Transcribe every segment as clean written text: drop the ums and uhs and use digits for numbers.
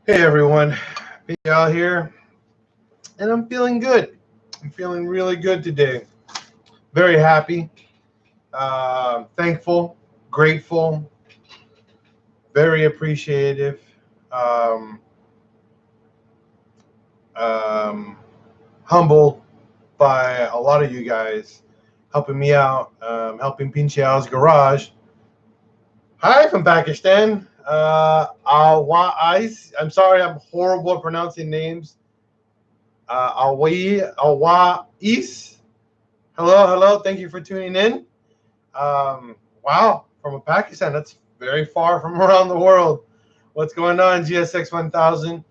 Hey everyone, Al here, and I'm feeling good. I'm feeling really good today. Very happy, thankful, grateful, very appreciative, um, um, humbled by a lot of you guys helping me out, helping Pinche Al's garage. Hi from Pakistan. I'm sorry, I'm horrible at pronouncing names. Awais. Hello, hello. Thank you for tuning in. Wow, from Pakistan. That's very far from around the world. What's going on, GSX 1000?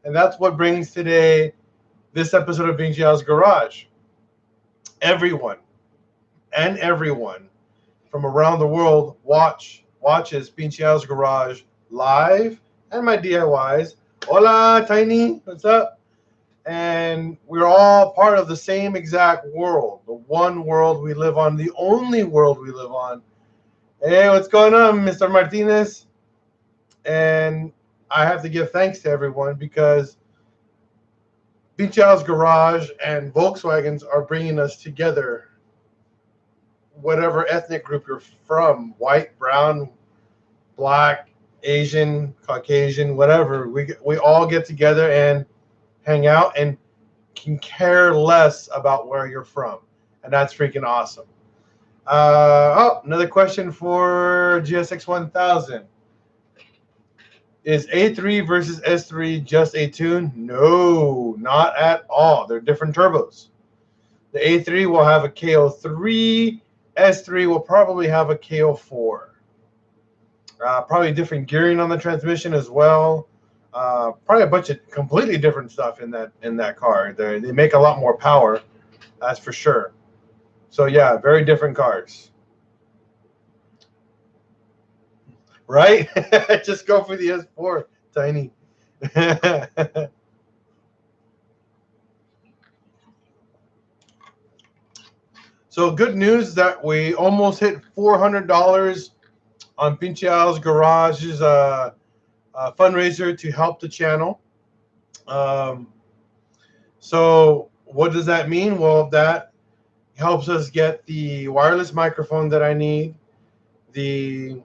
And that's what brings today this episode of Bing Jiao's Garage. Everyone and everyone from around the world watches Bing Jiao's Garage live and my DIYs. Hola, Tiny. What's up? And we're all part of the same exact world, the one world we live on, the only world we live on. Hey, what's going on, Mr. Martinez? And I have to give thanks to everyone because Beach House Garage and Volkswagens are bringing us together. Whatever ethnic group you're from, white, brown, black, Asian, Caucasian, whatever, we all get together and hang out and can care less about where you're from, and that's freaking awesome. Another question for GSX 1000. Is A3 versus S3 just a tune? No, not at all. They're different turbos. The A3 will have a KO3. S3 will probably have a KO4. Probably different gearing on the transmission as well. Probably a bunch of completely different stuff in that car. They make a lot more power, that's for sure. So yeah, very different cars. Right? Just go for the S4, Tiny. So good news that we almost hit $400 on Pinche Al's Garage's fundraiser to help the channel. So what does that mean? Well, that helps us get the wireless microphone that I need, the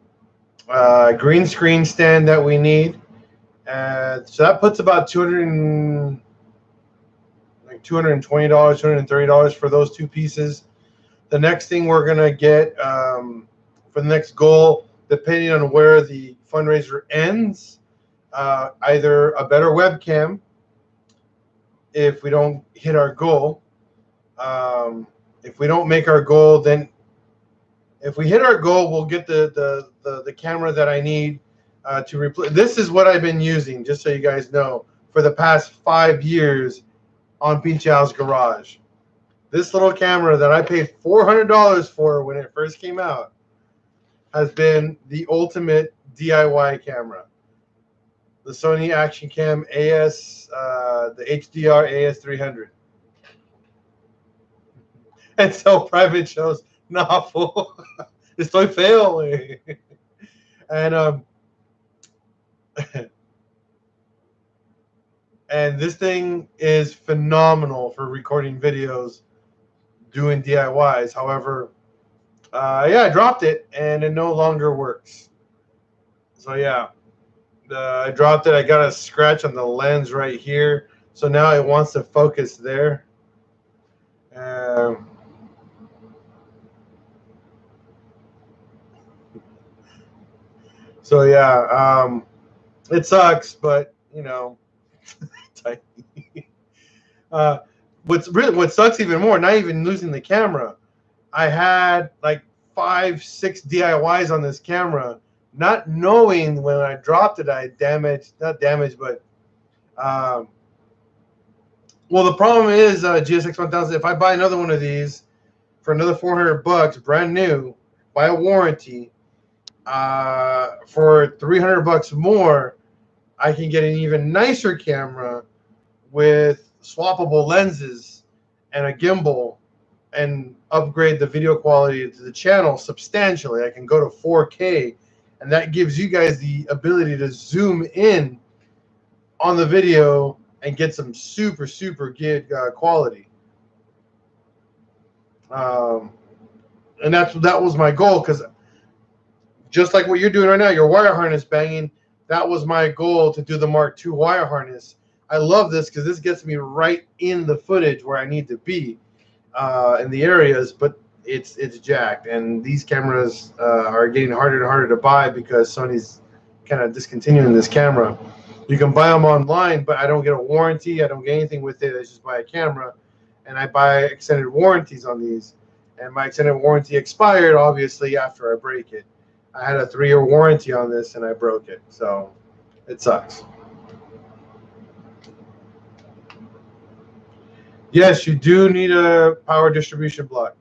green screen stand that we need. So that puts about $220, $230 for those two pieces. The next thing we're going to get for the next goal, depending on where the fundraiser ends, either a better webcam if we don't hit our goal. If we don't make our goal, then if we hit our goal, we'll get the camera that I need to replace. This is what I've been using, just so you guys know, for the past 5 years on Pinche Al's Garage. This little camera that I paid $400 for when it first came out has been the ultimate DIY camera. The Sony Action Cam AS, the HDR AS300. And so private shows, nah, fool. Estoy feo, wey. And and this thing is phenomenal for recording videos, doing DIYs. However, yeah, I dropped it and it no longer works. So yeah, I dropped it. I got a scratch on the lens right here. So now it wants to focus there. So yeah, it sucks, but you know, what sucks even more, not even losing the camera. I had like 5, 6 DIYs on this camera, not knowing when I dropped it, I not damaged, but well, the problem is GSX 1000. If I buy another one of these for another $400, brand new, by a warranty, for $300 more, I can get an even nicer camera with swappable lenses and a gimbal and upgrade the video quality to the channel substantially. I can go to 4K, and that gives you guys the ability to zoom in on the video and get some super good quality. And that was my goal, because just like what you're doing right now, your wire harness banging, that was my goal, to do the Mark II wire harness. I love this because this gets me right in the footage where I need to be in the areas, but it's jacked. And these cameras are getting harder and harder to buy because Sony's kind of discontinuing this camera. You can buy them online, but I don't get a warranty. I don't get anything with it. I just buy a camera, and I buy extended warranties on these. And my extended warranty expired, obviously, after I break it. I had a 3-year warranty on this, and I broke it. So it sucks. Yes, you do need a power distribution block.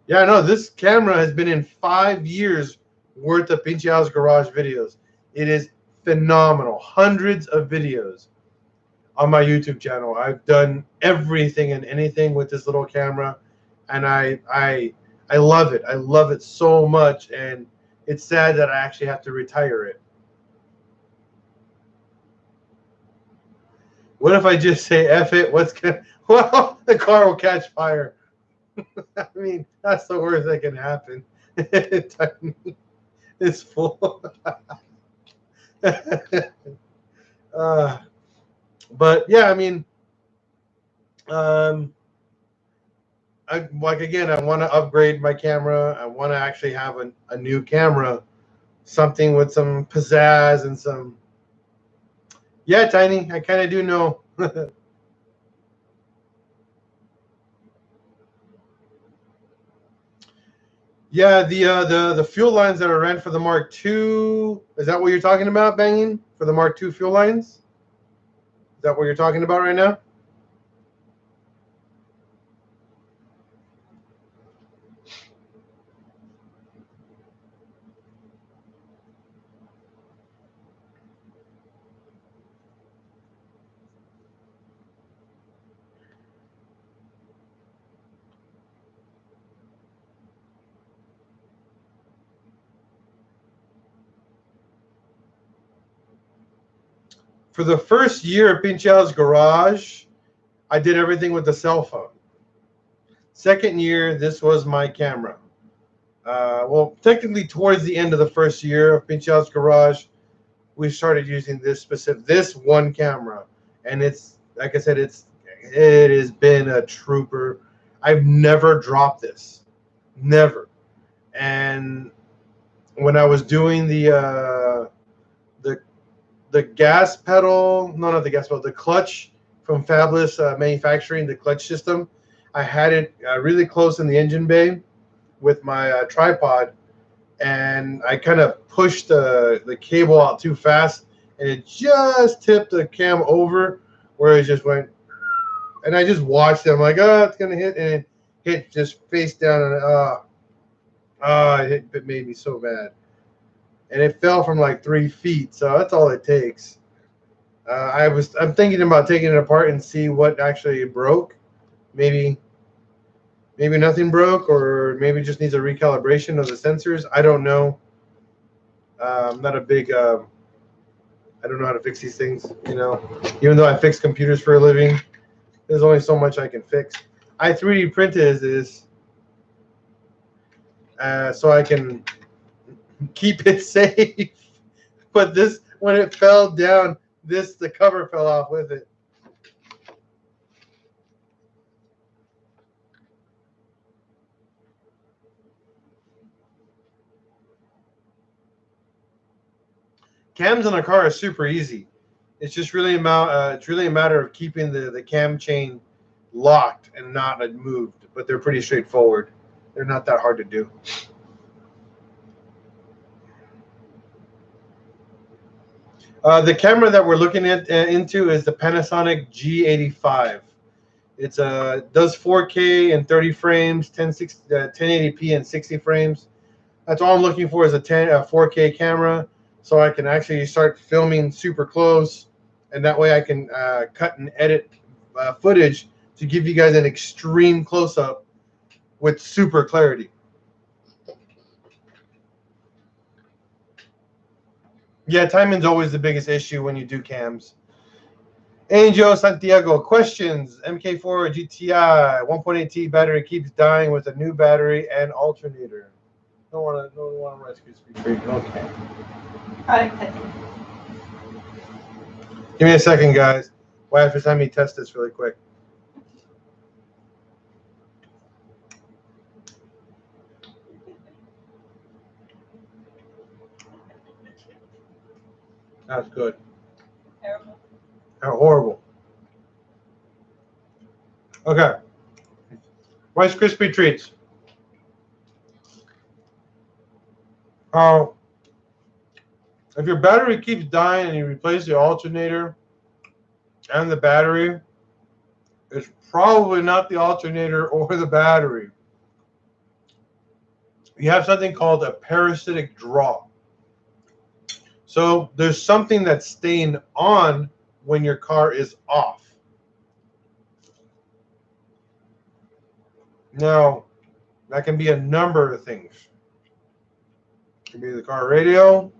Yeah, no, this camera has been in 5 years worth of Pinchy House Garage videos. It is phenomenal. Hundreds of videos on my YouTube channel. I've done everything and anything with this little camera, and I love it. I love it so much, and it's sad that I actually have to retire it. What if I just say F it? What's gonna? Well, the car will catch fire. I mean, that's the worst that can happen. It's full. But yeah, I mean, I want to upgrade my camera. I want to actually have a new camera, something with some pizzazz and some. Yeah, Tiny, I kind of do know. Yeah, the fuel lines that are ran for the Mark II. Is that what you're talking about, banging for the Mark II fuel lines? Is that what you're talking about right now? For the first year of Pinchal's Garage, I did everything with the cell phone. Second year, this was my camera. Well, technically, towards the end of the first year of Pinchal's Garage, we started using this one camera, and it's like I said, it has been a trooper. I've never dropped this, never. And when I was doing the gas pedal, no, not the gas pedal, the clutch from Fabulous Manufacturing, the clutch system, I had it really close in the engine bay with my tripod, and I kind of pushed the cable out too fast, and it just tipped the cam over, where it just went, and I just watched it. I'm like, oh, it's gonna hit, and it hit just face down, and it made me so bad. And it fell from like 3 feet, so that's all it takes. I'm thinking about taking it apart and see what actually broke. Maybe nothing broke, or maybe just needs a recalibration of the sensors. I don't know. I'm not a big. I don't know how to fix these things. Even though I fix computers for a living, there's only so much I can fix. I 3D printed this so I can keep it safe. But this, when it fell down, the cover fell off with it. Cams on a car are super easy. It's just really a matter of keeping the cam chain locked and not moved. But they're pretty straightforward. They're not that hard to do. The camera that we're looking into is the Panasonic G85. It's does 4K and 30 frames, 1080p and 60 frames. That's all I'm looking for, is a 4K camera, so I can actually start filming super close, and that way I can cut and edit footage to give you guys an extreme close-up with super clarity. Yeah, timing's always the biggest issue when you do cams. Angel Santiago, questions. MK4 GTI 1.8T battery keeps dying with a new battery and alternator. Don't want to rescue speed treat. Okay. Give me a second, guys. Wife is having me test this really quick. That's good. Terrible. Horrible. Okay. Rice Krispie treats. If your battery keeps dying and you replace the alternator and the battery, it's probably not the alternator or the battery. You have something called a parasitic draw. So there's something that's staying on when your car is off. Now, that can be a number of things. It can be the car radio.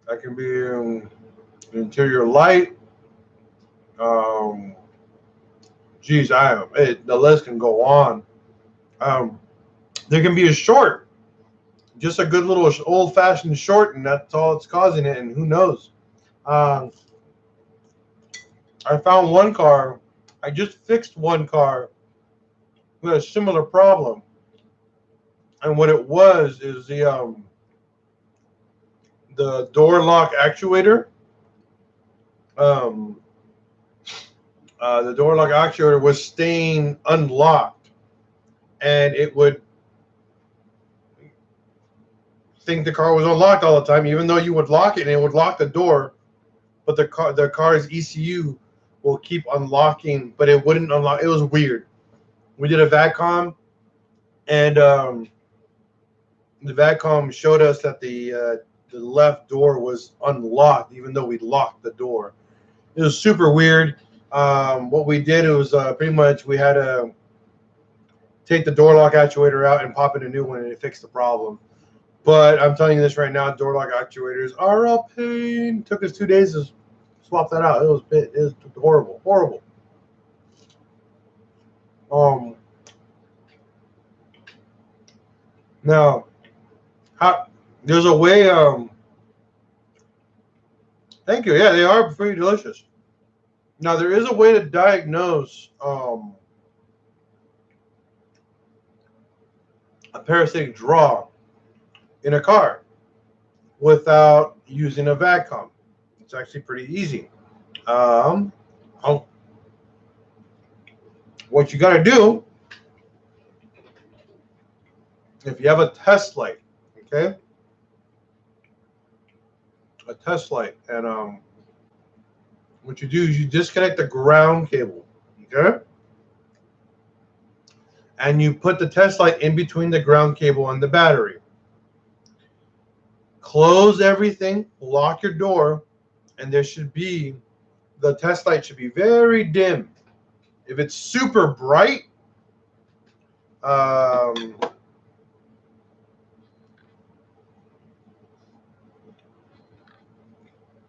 That can be an interior light. Geez, the list can go on. There can be a short, just a good little old-fashioned short, and that's all it's causing it. And who knows? I found one car. I just fixed one car with a similar problem, and what it was is the door lock actuator. The door lock actuator was staying unlocked, and it would think the car was unlocked all the time, even though you would lock it and it would lock the door, but the car's ECU will keep unlocking, but it wouldn't unlock. It was weird. We did a VATCOM, and the VATCOM showed us that the left door was unlocked, even though we locked the door. It was super weird. What we did was pretty much we had to take the door lock actuator out and pop in a new one, and it fixed the problem. But I'm telling you this right now, door lock actuators are a pain. It took us 2 days to swap that out. It was horrible, horrible. Now, there's a way. Thank you. Yeah, they are pretty delicious. Now, there is a way to diagnose a parasitic draw in a car without using a VATCOM. It's actually pretty easy. What you got to do, if you have a test light, okay, a test light, and what you do is you disconnect the ground cable, okay, and you put the test light in between the ground cable and the battery. Close everything, lock your door, and the test light should be very dim. If it's super bright,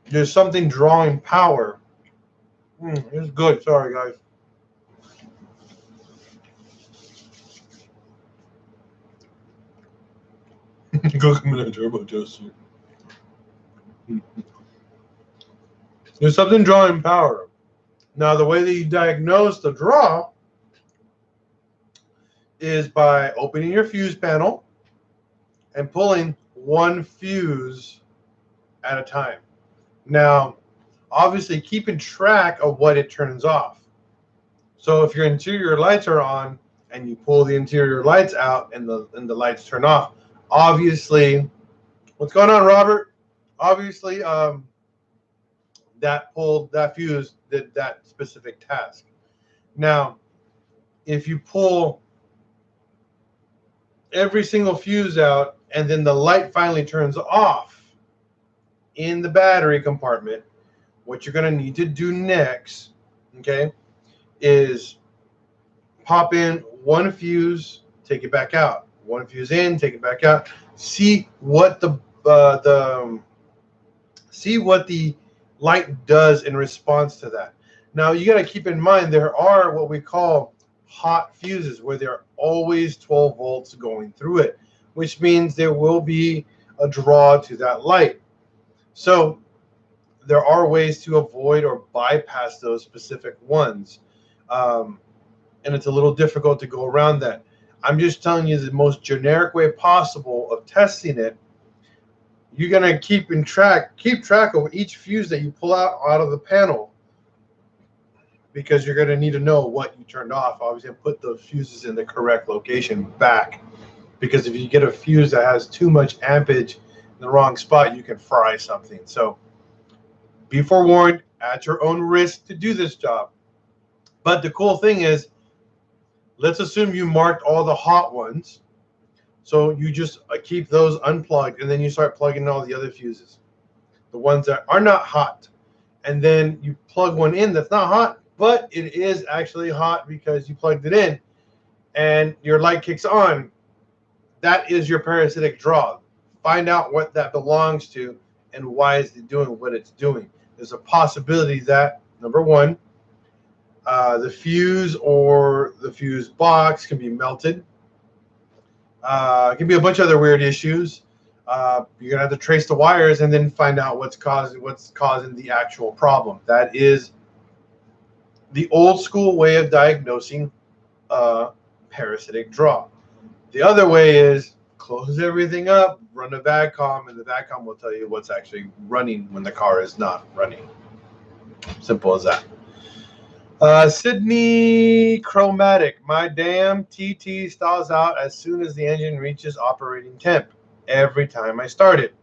there's something drawing power. It's good. Sorry, guys. Go come in a turbo toaster. There's something drawing power. Now, the way that you diagnose the draw is by opening your fuse panel and pulling one fuse at a time. Now, obviously, keeping track of what it turns off. So if your interior lights are on and you pull the interior lights out and the lights turn off, obviously, what's going on, Robert? Obviously, that fuse did that specific task. Now, if you pull every single fuse out and then the light finally turns off in the battery compartment, what you're going to need to do next, okay, is pop in one fuse, take it back out. One fuse in, take it back out. See what the See what the light does in response to that. Now, you got to keep in mind there are what we call hot fuses where there are always 12 volts going through it, which means there will be a draw to that light. So there are ways to avoid or bypass those specific ones. And it's a little difficult to go around that. I'm just telling you the most generic way possible of testing it. You're gonna keep track of each fuse that you pull out of the panel, because you're gonna need to know what you turned off. Obviously, put those fuses in the correct location back, because if you get a fuse that has too much ampage in the wrong spot, you can fry something. So be forewarned, at your own risk, to do this job. But the cool thing is, let's assume you marked all the hot ones. So you just keep those unplugged, and then you start plugging all the other fuses, the ones that are not hot. And then you plug one in that's not hot, but it is actually hot because you plugged it in, and your light kicks on. That is your parasitic draw. Find out what that belongs to and why is it doing what it's doing. There's a possibility that, number one, the fuse or the fuse box can be melted. It can be a bunch of other weird issues. You're gonna have to trace the wires and then find out what's causing the actual problem. That is the old school way of diagnosing parasitic draw. The other way is close everything up, run a VACCOM, and the VACCOM will tell you what's actually running when the car is not running. Simple as that. Sydney Chromatic. My damn TT stalls out as soon as the engine reaches operating temp every time I start it.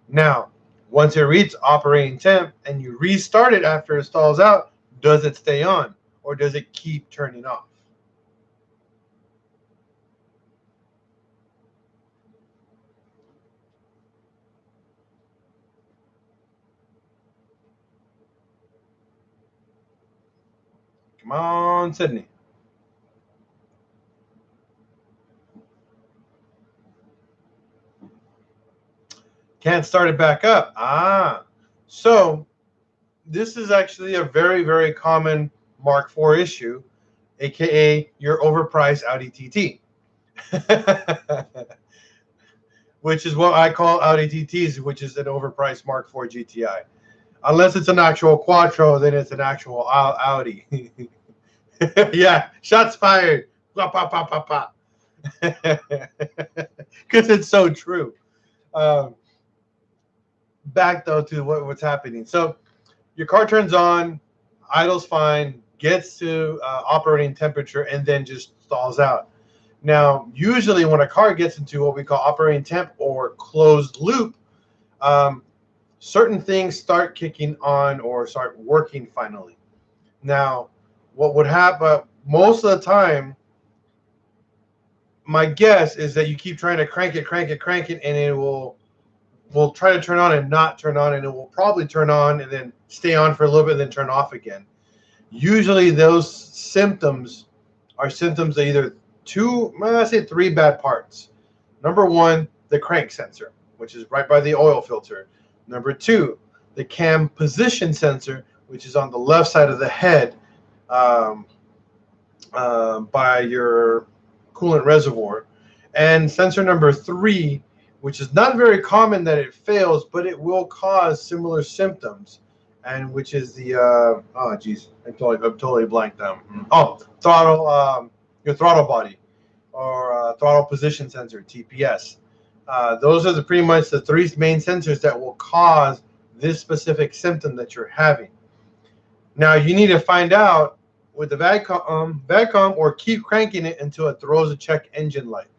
Now, once it reaches operating temp and you restart it after it stalls out, does it stay on or does it keep turning off? Come on, Sydney. Can't start it back up. So this is actually a very, very common Mark IV issue, aka your overpriced Audi TT, which is what I call Audi TTs, which is an overpriced Mark IV GTI. Unless it's an actual Quattro, then it's an actual Audi. Yeah, shots fired. Because it's so true. Back though to what's happening. So your car turns on, idles fine, gets to operating temperature, and then just stalls out. Now, usually when a car gets into what we call operating temp or closed loop, certain things start kicking on or start working finally. Now, what would happen most of the time, my guess is that you keep trying to crank it, and it will try to turn on and not turn on, and it will probably turn on and then stay on for a little bit and then turn off again. Usually those symptoms are symptoms of either three bad parts. Number one, the crank sensor, which is right by the oil filter. Number two, the cam position sensor, which is on the left side of the head by your coolant reservoir. And sensor number three, which is not very common that it fails, but it will cause similar symptoms, and which is the I'm totally blanked out. Throttle, your throttle body, or throttle position sensor, TPS. Those are pretty much the three main sensors that will cause this specific symptom that you're having. Now you need to find out with the VACCOM, or keep cranking it until it throws a check engine light.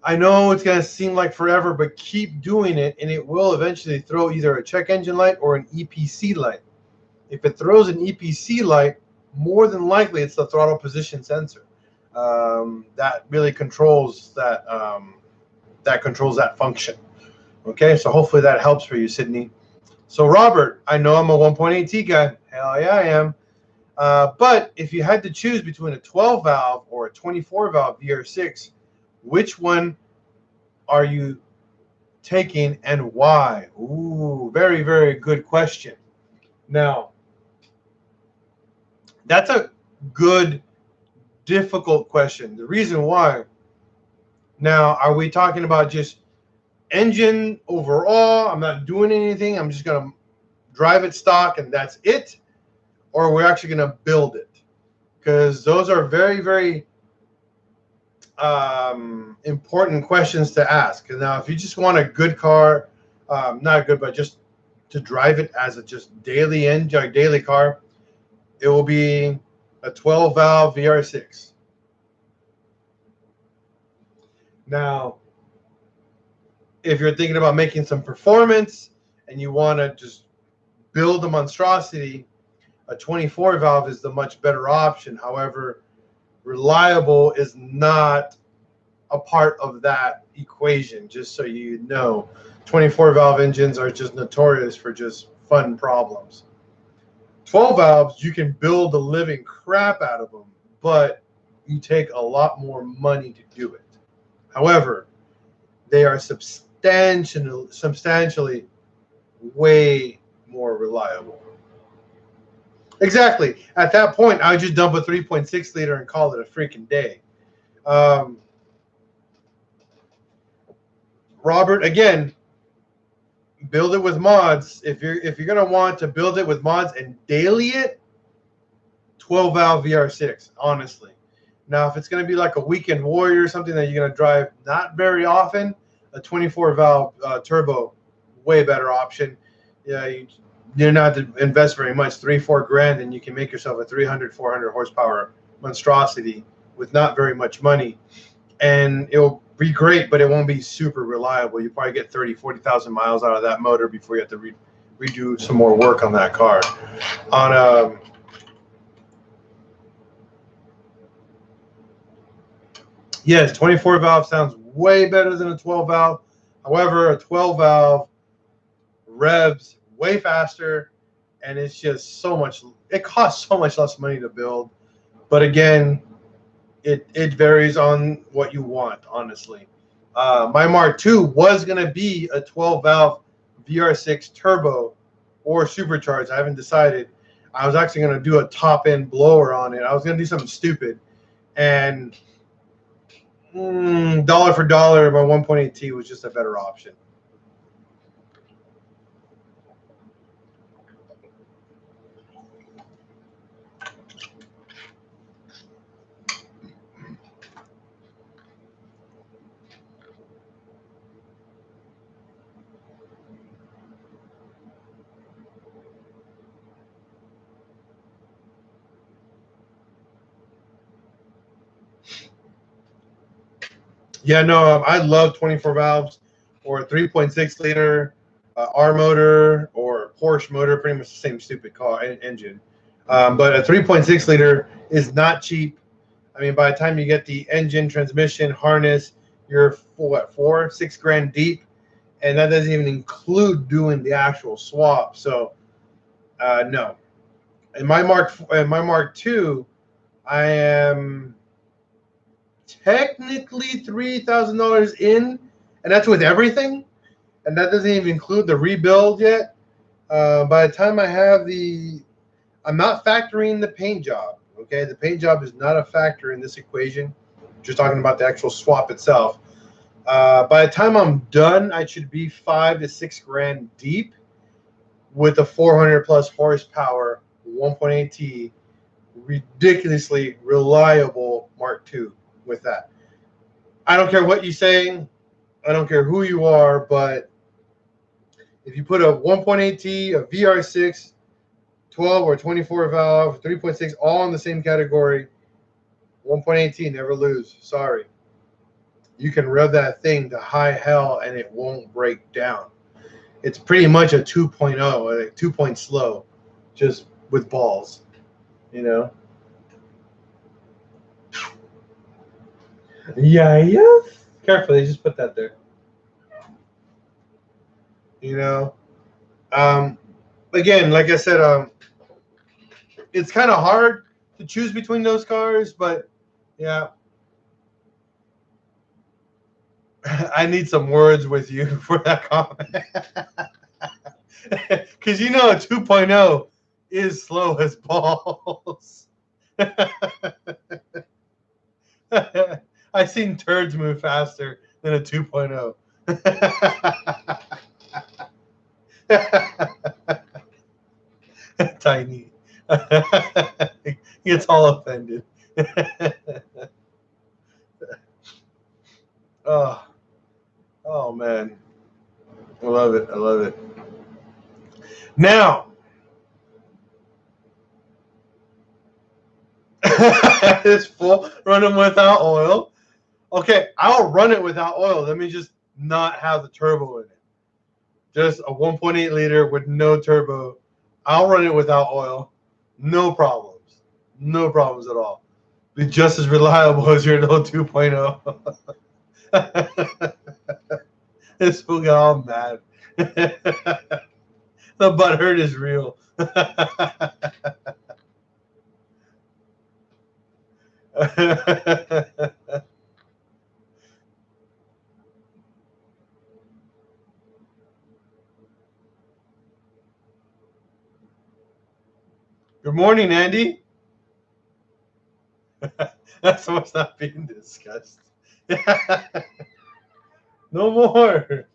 I know it's going to seem like forever, but keep doing it, and it will eventually throw either a check engine light or an EPC light. If it throws an EPC light, more than likely it's the throttle position sensor. That really controls that. That controls that function. Okay, so hopefully that helps for you, Sydney. So Robert, I know I'm a 1.8T guy. Hell yeah, I am. But if you had to choose between a 12 valve or a 24 valve VR6, which one are you taking and why? Ooh, very, very good question. Now, that's a good, difficult question. The reason why, now, are we talking about just engine overall? I'm not doing anything. I'm just going to drive it stock and that's it? Or we're actually going to build it? Because those are very, very important questions to ask. And now, if you just want a good car, not good, but just to drive it as a just daily engine, daily car, it will be a 12 valve VR6. Now, if you're thinking about making some performance and you want to just build a monstrosity, a 24 valve is the much better option. However, reliable is not a part of that equation, just so you know. 24 valve engines are just notorious for just fun problems. 12 valves, you can build the living crap out of them, but you take a lot more money to do it. However, they are substantially way more reliable. Exactly. At that point, I would just dump a 3.6 liter and call it a freaking day. Robert, again, build it with mods. If you're gonna want to build it with mods and daily it, 12 valve VR6, honestly. Now, if it's gonna be like a weekend warrior or something that you're gonna drive not very often, a 24 valve turbo, way better option. Yeah, you're not to invest very much, 3-4 grand, and you can make yourself a 300-400 horsepower monstrosity with not very much money, and it'll be great, but it won't be super reliable. You probably get 30,000-40,000 miles out of that motor before you have to redo some more work on that car. On yes, 24 valve sounds way better than a 12 valve. However, a 12 valve revs way faster, and it's just so much. It costs so much less money to build, but again, it varies on what you want, honestly. My Mark II was going to be a 12 valve VR6 turbo or supercharged. I haven't decided. I was actually going to do a top end blower on it. I was going to do something stupid, and dollar for dollar, my 1.8T was just a better option. Yeah, no, I love 24 valves or a 3.6 liter R motor or Porsche motor, pretty much the same stupid car engine. But a 3.6 liter is not cheap. I mean, by the time you get the engine, transmission, harness, you're what, 4-6 grand deep, and that doesn't even include doing the actual swap. So, no. In my Mark II, I am technically $3,000 in, and that's with everything, and that doesn't even include the rebuild yet. By the time I have I'm not factoring the paint job. Okay, the paint job is not a factor in this equation. Just talking about the actual swap itself. By the time I'm done, I should be 5 to 6 grand deep with a 400 plus horsepower 1.8T, ridiculously reliable Mark II with that. I don't care what you say. I don't care who you are, but if you put a 1.8T, a VR6, 12 or 24 valve, 3.6, all in the same category, 1.8T, never lose. Sorry. You can rev that thing to high hell and it won't break down. It's pretty much a 2.0, a 2-point slow, just with balls, you know? Yeah. Carefully, just put that there. You know? Again, like I said, it's kind of hard to choose between those cars, but yeah. I need some words with you for that comment. Because you know a 2.0 is slow as balls. I've seen turds move faster than a 2.0. Tiny. He gets all offended. Oh, oh man. I love it. I love it. Now, it's full. Run them without oil. Okay, I'll run it without oil. Let me just not have the turbo in it. Just a 1.8 liter with no turbo. I'll run it without oil. No problems. No problems at all. Be just as reliable as your little 2.0. This fool got all mad. The butthurt is real. Good morning, Andy. That's what's not being discussed. No more.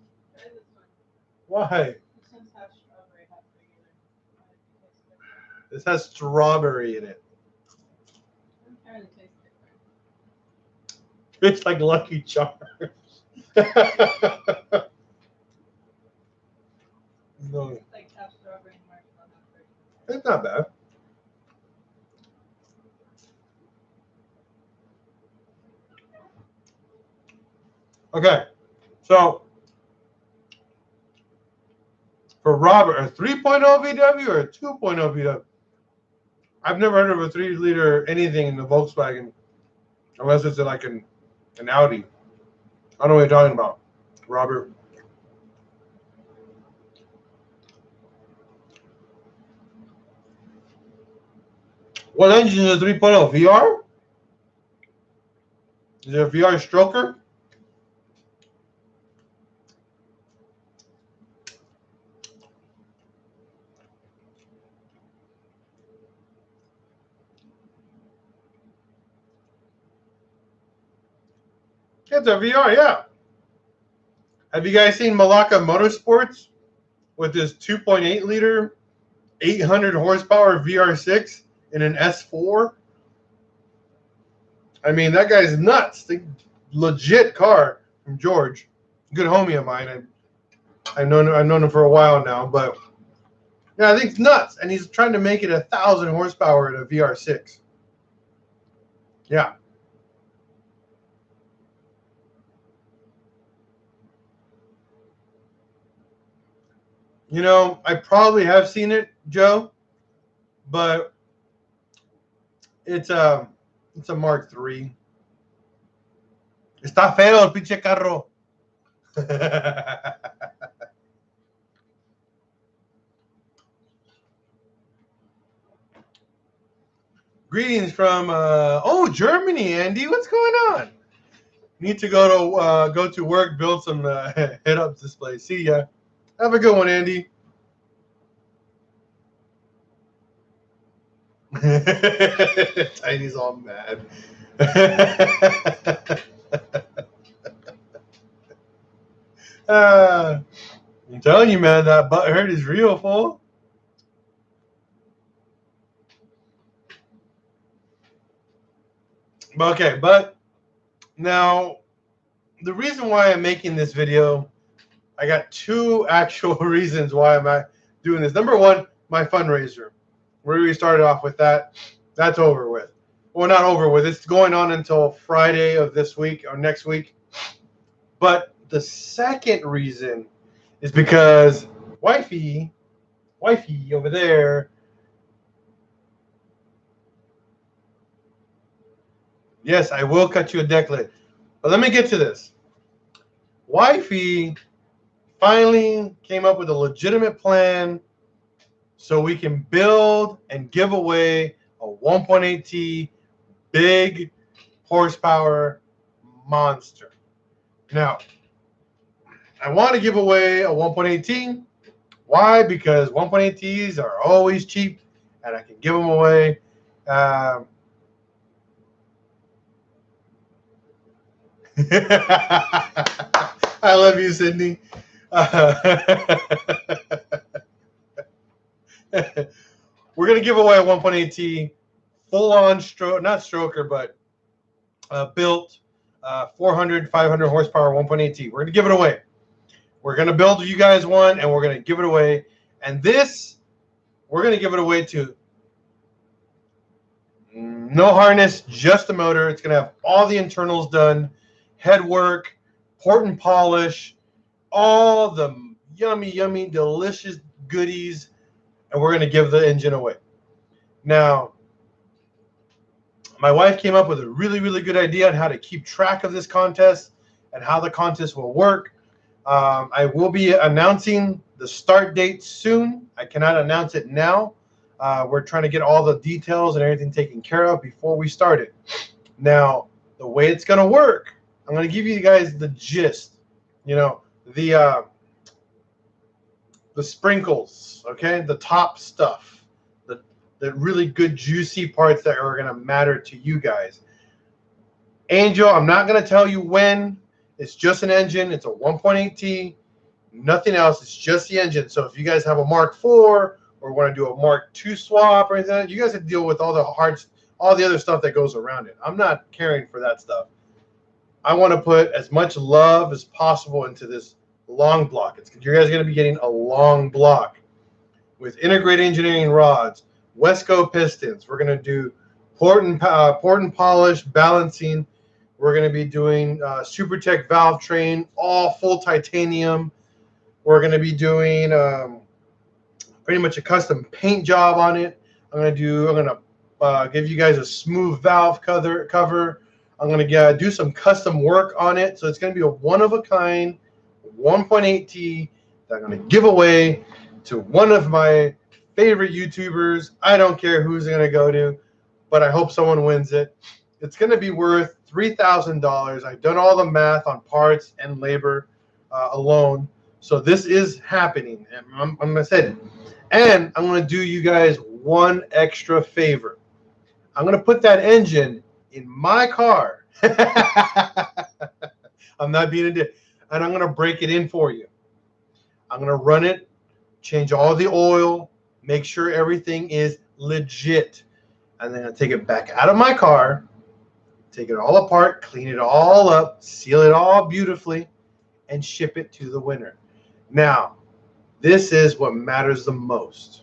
Why? This has strawberry in it. It's like Lucky Charms. No, it's not bad. Okay, so for Robert, a 3.0 VW or a 2.0 VW? I've never heard of a 3-liter anything in the Volkswagen, unless it's like an Audi. I don't know what you're talking about, Robert. What engine is a 3.0? VR? Is it a VR stroker? It's a VR, yeah. Have you guys seen Malacca Motorsports with this 2.8 liter, 800 horsepower VR6 in an S4? I mean, that guy's nuts. The legit car from George, good homie of mine. I've known him for a while now, but yeah, I think it's nuts. And he's trying to make it 1,000 horsepower in a VR6. Yeah. You know, I probably have seen it, Joe, but it's a Mark III. Está feo el pinche carro. Greetings from Germany, Andy. What's going on? Need to go to work, build some head-up displays. See ya. Have a good one, Andy. Tiny's all mad. I'm telling you, man, that butt hurt is real, fool. Okay, but now the reason why I'm making this video, I got 2 actual reasons why I'm doing this. Number one, my fundraiser. Where we started off with that, that's over with. Well, not over with. It's going on until Friday of this week or next week. But the second reason is because wifey over there. Yes, I will cut you a decklet. But let me get to this. Wifey finally came up with a legitimate plan so we can build and give away a 1.8T big horsepower monster. Now, I want to give away a 1.8T. Why? Because 1.8Ts are always cheap, and I can give them away. Um, I love you, Sydney. We're gonna give away a 1.8T full-on stroke, not stroker, but built 400, 500 horsepower 1.8T. We're gonna give it away. We're gonna build you guys one, and we're gonna give it away. And this, we're gonna give it away to no harness, just the motor. It's gonna have all the internals done, head work, port and polish, all the yummy, yummy, delicious goodies, and we're gonna give the engine away. Now, my wife came up with a really, really good idea on how to keep track of this contest and how the contest will work. I will be announcing the start date soon. I cannot announce it now. We're trying to get all the details and everything taken care of before we start it. Now, the way it's going to work, I'm going to give you guys the gist. You know, the sprinkles, okay, the top stuff, the really good juicy parts that are going to matter to you guys. Angel, I'm not going to tell you when. It's just an engine. It's a 1.8T, nothing else. It's just the engine. So if you guys have a Mark IV or want to do a Mark II swap or anything, you guys have to deal with all the other stuff that goes around it. I'm not caring for that stuff. I want to put as much love as possible into this long block. You guys are going to be getting a long block with integrated engineering rods, Wesco pistons. We're going to do port and polish, balancing. We're going to be doing SuperTech valve train, all full titanium. We're going to be doing pretty much a custom paint job on it. I'm going to give you guys a smooth valve cover. I'm going to do some custom work on it. So it's going to be a one-of-a-kind 1.8T that I'm going to give away to one of my favorite YouTubers. I don't care who's going to go to, but I hope someone wins it. It's going to be worth $3,000. I've done all the math on parts and labor alone. So this is happening. And I'm going to say it. And I'm going to do you guys one extra favor. I'm going to put that engine in my car. I'm not being a dick. And I'm going to break it in for you. I'm going to run it, change all the oil, make sure everything is legit. And then I'll take it back out of my car, take it all apart, clean it all up, seal it all beautifully, and ship it to the winner. Now, this is what matters the most.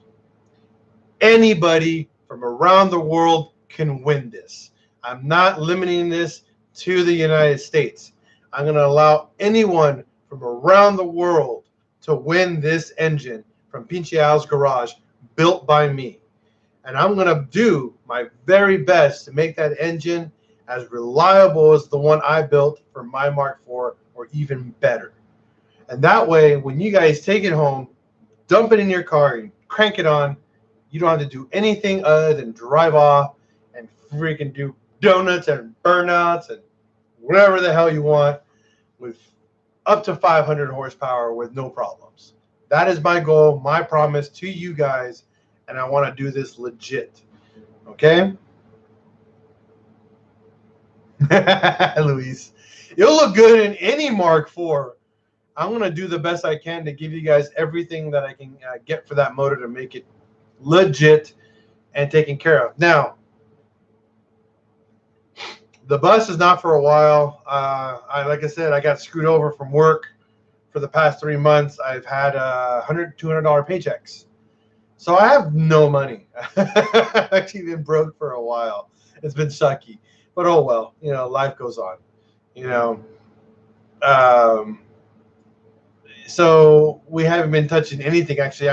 Anybody from around the world can win this. I'm not limiting this to the United States. I'm going to allow anyone from around the world to win this engine from Pinche Al's Garage, built by me. And I'm going to do my very best to make that engine as reliable as the one I built for my Mark IV, or even better. And that way, when you guys take it home, dump it in your car, and crank it on, you don't have to do anything other than drive off and freaking do donuts and burnouts and whatever the hell you want with up to 500 horsepower with no problems. That is my goal, my promise to you guys, and I want to do this legit. Okay? Luis, it'll look good in any Mark IV. I'm going to do the best I can to give you guys everything that I can get for that motor to make it legit and taken care of. Now, the bus is not for a while. Like I said, I got screwed over from work for the past 3 months. I've had $100, $200 paychecks. So I have no money. I've actually been broke for a while. It's been sucky. But oh well, life goes on. So we haven't been touching anything. Actually,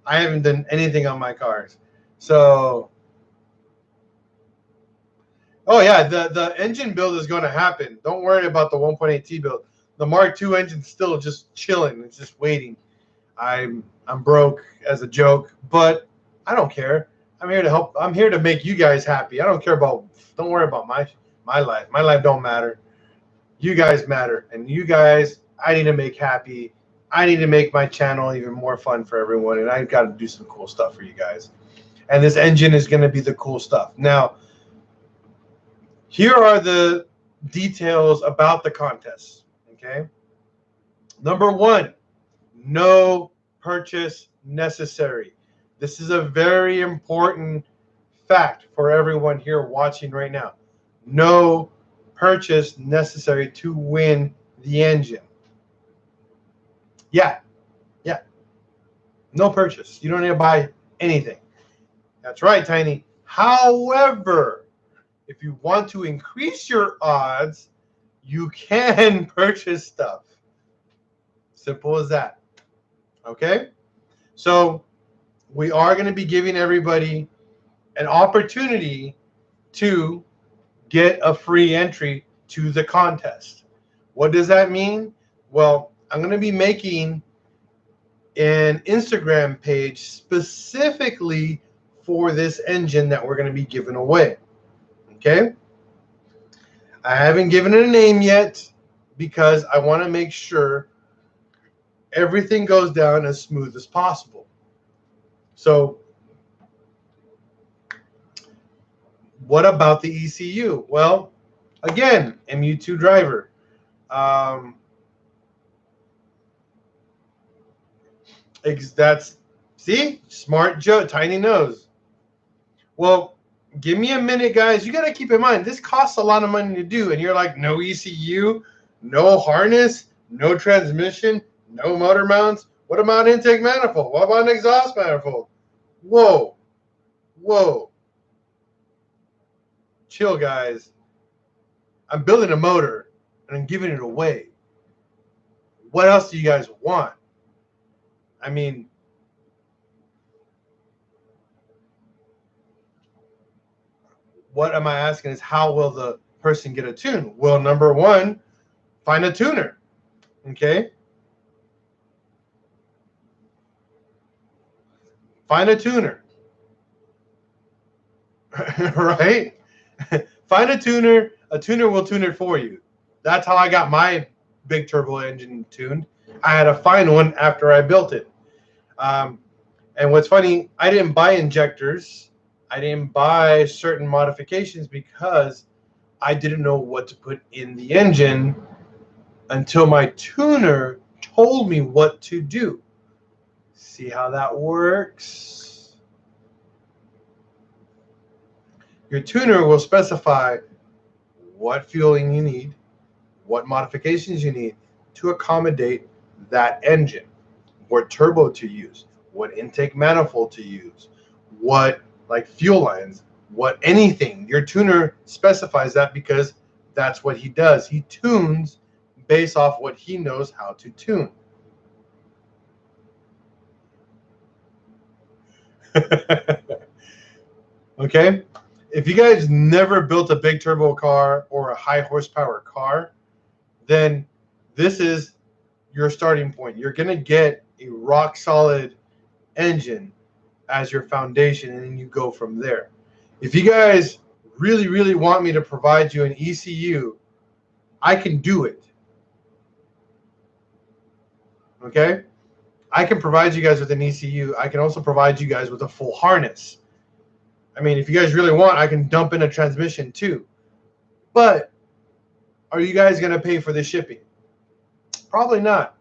I haven't done anything on my cars. So, oh yeah, the engine build is going to happen. Don't worry about the 1.8T build. The Mark II engine's still just chilling. It's just waiting. I'm broke as a joke, but I don't care. I'm here to help. I'm here to make you guys happy. I don't care about. Don't worry about my life. My life don't matter. You guys matter, and you guys I need to make happy. I need to make my channel even more fun for everyone, and I've got to do some cool stuff for you guys. And this engine is going to be the cool stuff. Now, here are the details about the contest. Okay. Number one, no purchase necessary. This is a very important fact for everyone here watching right now. No purchase necessary to win the engine. Yeah. No purchase. You don't need to buy anything. That's right, Tiny. However, if you want to increase your odds, you can purchase stuff. Simple as that. Okay? So we are going to be giving everybody an opportunity to get a free entry to the contest. What does that mean? Well, I'm going to be making an Instagram page specifically for this engine that we're going to be giving away. Okay? I haven't given it a name yet because I want to make sure everything goes down as smooth as possible. So, what about the ECU? Well, again, MU2 driver. That's, see, smart Joe, Tiny knows. Well, give me a minute, guys. You got to keep in mind, this costs a lot of money to do. And you're like, no ECU, no harness, no transmission, no motor mounts. What about intake manifold? What about an exhaust manifold? Whoa. Chill, guys. I'm building a motor, and I'm giving it away. What else do you guys want? I mean, what am I asking is how will the person get a tune? Well, number one, find a tuner. Okay? Find a tuner. Right? Find a tuner. A tuner will tune it for you. That's how I got my big turbo engine tuned. I had to find one after I built it. And what's funny, I didn't buy injectors. I didn't buy certain modifications because I didn't know what to put in the engine until my tuner told me what to do. See how that works? Your tuner will specify what fueling you need, what modifications you need to accommodate that engine, what turbo to use, what intake manifold to use, what like fuel lines, what anything. Your tuner specifies that because that's what he does. He tunes based off what he knows how to tune. Okay? If you guys never built a big turbo car or a high horsepower car, then this is your starting point. You're going to get a rock solid engine as your foundation, and then you go from there. If you guys really, really want me to provide you an ECU, I can do it. Okay? I can provide you guys with an ECU. I can also provide you guys with a full harness. I mean, if you guys really want, I can dump in a transmission too. But are you guys going to pay for the shipping? Probably not.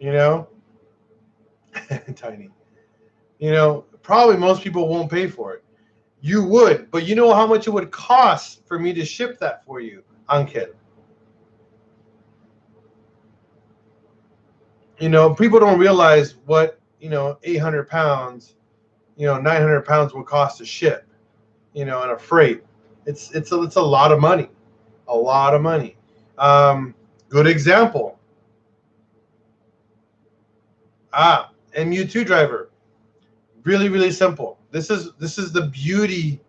You know? Tiny. You know, probably most people won't pay for it. You would, but you know how much it would cost for me to ship that for you, Ankit? You know, people don't realize what, 800 pounds, 900 pounds will cost to ship, and a freight. It's a lot of money, a lot of money. Good example. MU2 driver. Really, really simple. This is the beauty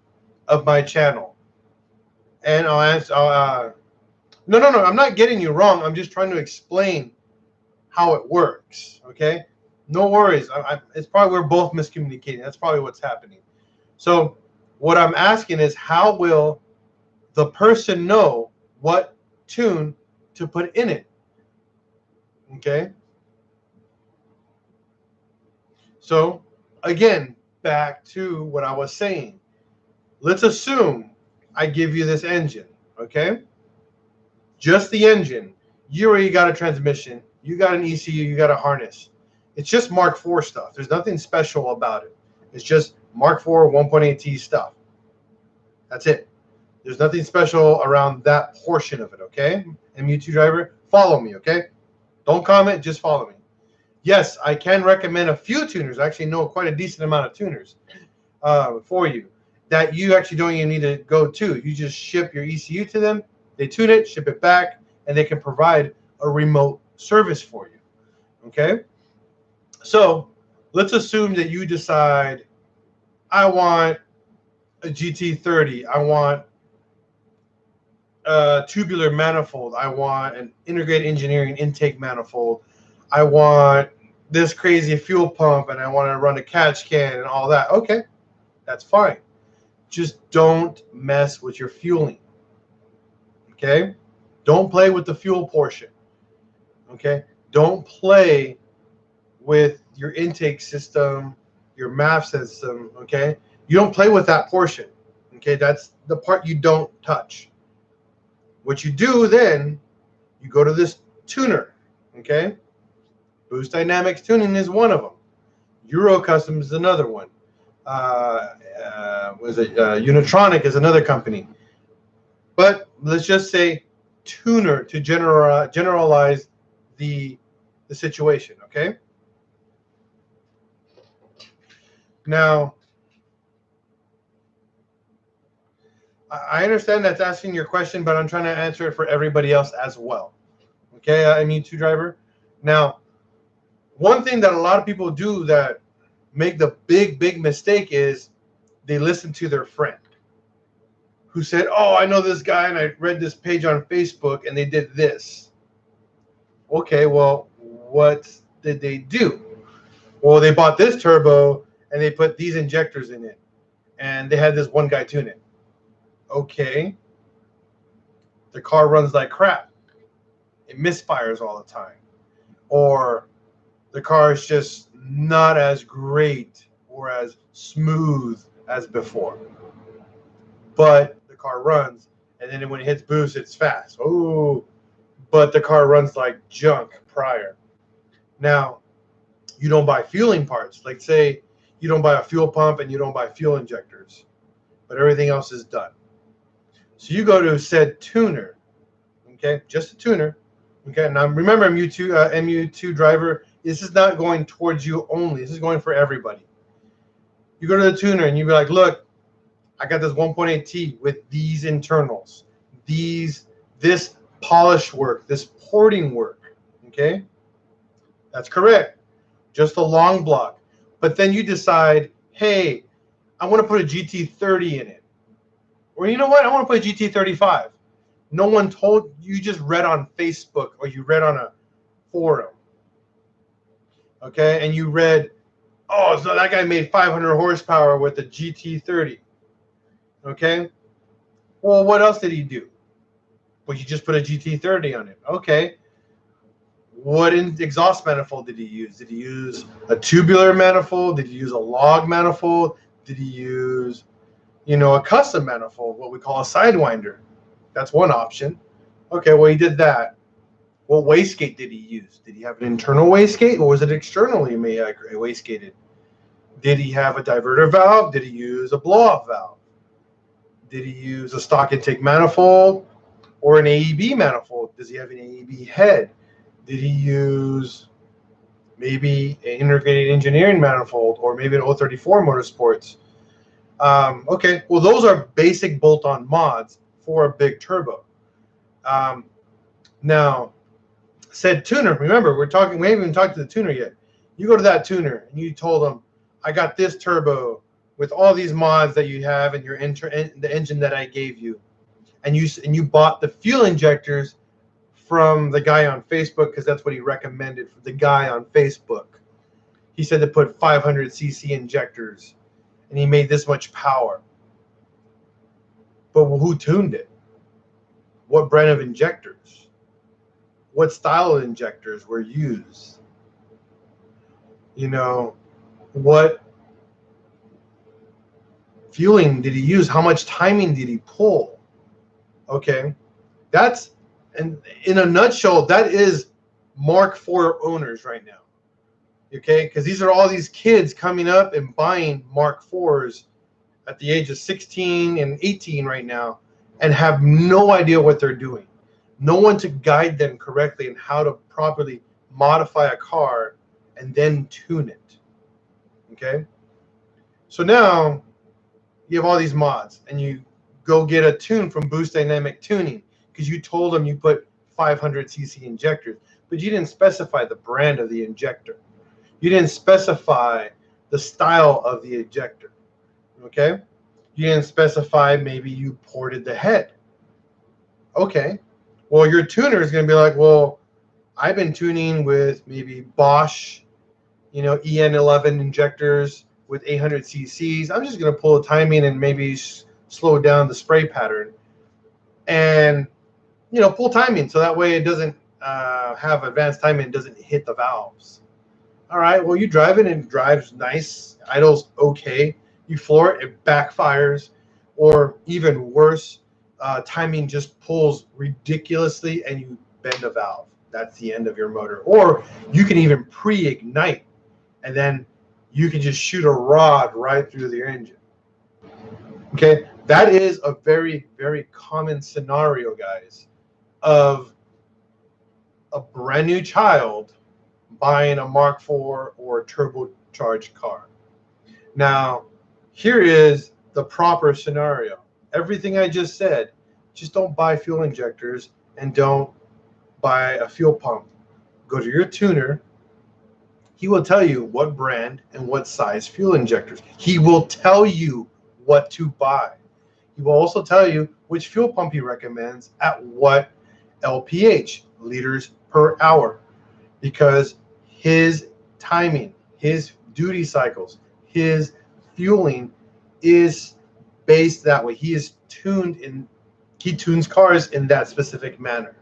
of my channel. And I'll answer. No. I'm not getting you wrong. I'm just trying to explain how it works. Okay. No worries. It's probably we're both miscommunicating. That's probably what's happening. So what I'm asking is, how will the person know what tune to put in it. Okay. So again, back to what I was saying. Let's assume I give you this engine, okay? Just the engine. You already got a transmission. You got an ECU. You got a harness. It's just Mark IV stuff. There's nothing special about it. It's just Mark IV 1.8T stuff. That's it. There's nothing special around that portion of it, okay? MU2 driver, follow me, okay? Don't comment, just follow me. Yes, I can recommend a few tuners. I actually know quite a decent amount of tuners for you that you actually don't even need to go to. You just ship your ECU to them, they tune it, ship it back, and they can provide a remote service for you, okay? So let's assume that you decide, I want a GT30. I want a tubular manifold. I want an integrated engineering intake manifold. I want this crazy fuel pump, and I want to run a catch can and all that. Okay, that's fine. Just don't mess with your fueling. Okay? Don't play with the fuel portion. Okay? Don't play with your intake system, your MAF system. Okay? You don't play with that portion. Okay? That's the part you don't touch. What you do then, you go to this tuner. Okay? Boost Dynamics Tuning is one of them. Euro Custom is another one. Unitronic is another company. But let's just say tuner to generalize the situation, okay? Now, I understand that's asking your question, but I'm trying to answer it for everybody else as well. Okay, MU2 driver. Now, one thing that a lot of people do that make the big mistake is they listen to their friend who said, oh, I know this guy and I read this page on Facebook and they did this. Okay, well, what did they do? Well, they bought this turbo and they put these injectors in it and they had this one guy tune it. Okay. The car runs like crap. It misfires all the time. Or the car is just not as great or as smooth as before. But the car runs, and then when it hits boost, it's fast. Oh, but the car runs like junk prior. Now, you don't buy fueling parts. Like say you don't buy a fuel pump and you don't buy fuel injectors, but everything else is done. So you go to said tuner, okay, just a tuner. Okay, now remember MU2 driver, this is not going towards you only. This is going for everybody. You go to the tuner and you be like, look, I got this 1.8T with these internals, this polish work, this porting work, okay? That's correct. Just a long block. But then you decide, hey, I want to put a GT30 in it. Or you know what? I want to put a GT35. No one told you, just read on Facebook or you read on a forum. Okay, and you read, oh, so that guy made 500 horsepower with a GT30. Okay, well, what else did he do? Well, you just put a GT30 on it. Okay, what exhaust manifold did he use? Did he use a tubular manifold? Did he use a log manifold? Did he use, a custom manifold, what we call a sidewinder? That's one option. Okay, well, he did that. What wastegate did he use? Did he have an internal wastegate, or was it externally wastegated? Did he have a diverter valve? Did he use a blow-off valve? Did he use a stock intake manifold or an AEB manifold? Does he have an AEB head? Did he use maybe an integrated engineering manifold or maybe an 034 Motorsports? Okay, well, those are basic bolt-on mods for a big turbo. Now, said tuner, remember, we haven't even talked to the tuner yet. You go to that tuner and you told them, I got this turbo with all these mods that you have in your the engine that I gave you. And you bought the fuel injectors from the guy on Facebook because that's what he recommended for the guy on Facebook. He said to put 500cc injectors and he made this much power. But who tuned it? what brand of injectors, what style of injectors were used, what fueling did he use, how much timing did he pull. Okay, that's, and in a nutshell, that is Mark IV owners right now. Okay, because these are all these kids coming up and buying Mark IVs at the age of 16 and 18 right now, and have no idea what they're doing. No one to guide them correctly in how to properly modify a car and then tune it. Okay, so now you have all these mods, and you go get a tune from Boost Dynamic Tuning because you told them you put 500cc injectors, but you didn't specify the brand of the injector. You didn't specify the style of the injector. Okay, you didn't specify, maybe you ported the head. Okay, well, your tuner is going to be like, well, I've been tuning with maybe Bosch, EN11 injectors with 800 cc's. I'm just going to pull a timing and maybe slow down the spray pattern, and pull timing so that way it doesn't have advanced timing and doesn't hit the valves. All right, well, you drive it and it drives nice, idles okay. You floor it, it backfires, or even worse, timing just pulls ridiculously and you bend a valve. That's the end of your motor. Or you can even pre-ignite, and then you can just shoot a rod right through the engine. Okay, that is a very, very common scenario, guys, of a brand new child buying a Mark IV or a turbocharged car. Now, here is the proper scenario. Everything I just said, just don't buy fuel injectors and don't buy a fuel pump. Go to your tuner. He will tell you what brand and what size fuel injectors. He will tell you what to buy. He will also tell you which fuel pump he recommends at what LPH, liters per hour, because his timing, his duty cycles, his fueling is based that way. He tunes cars in that specific manner.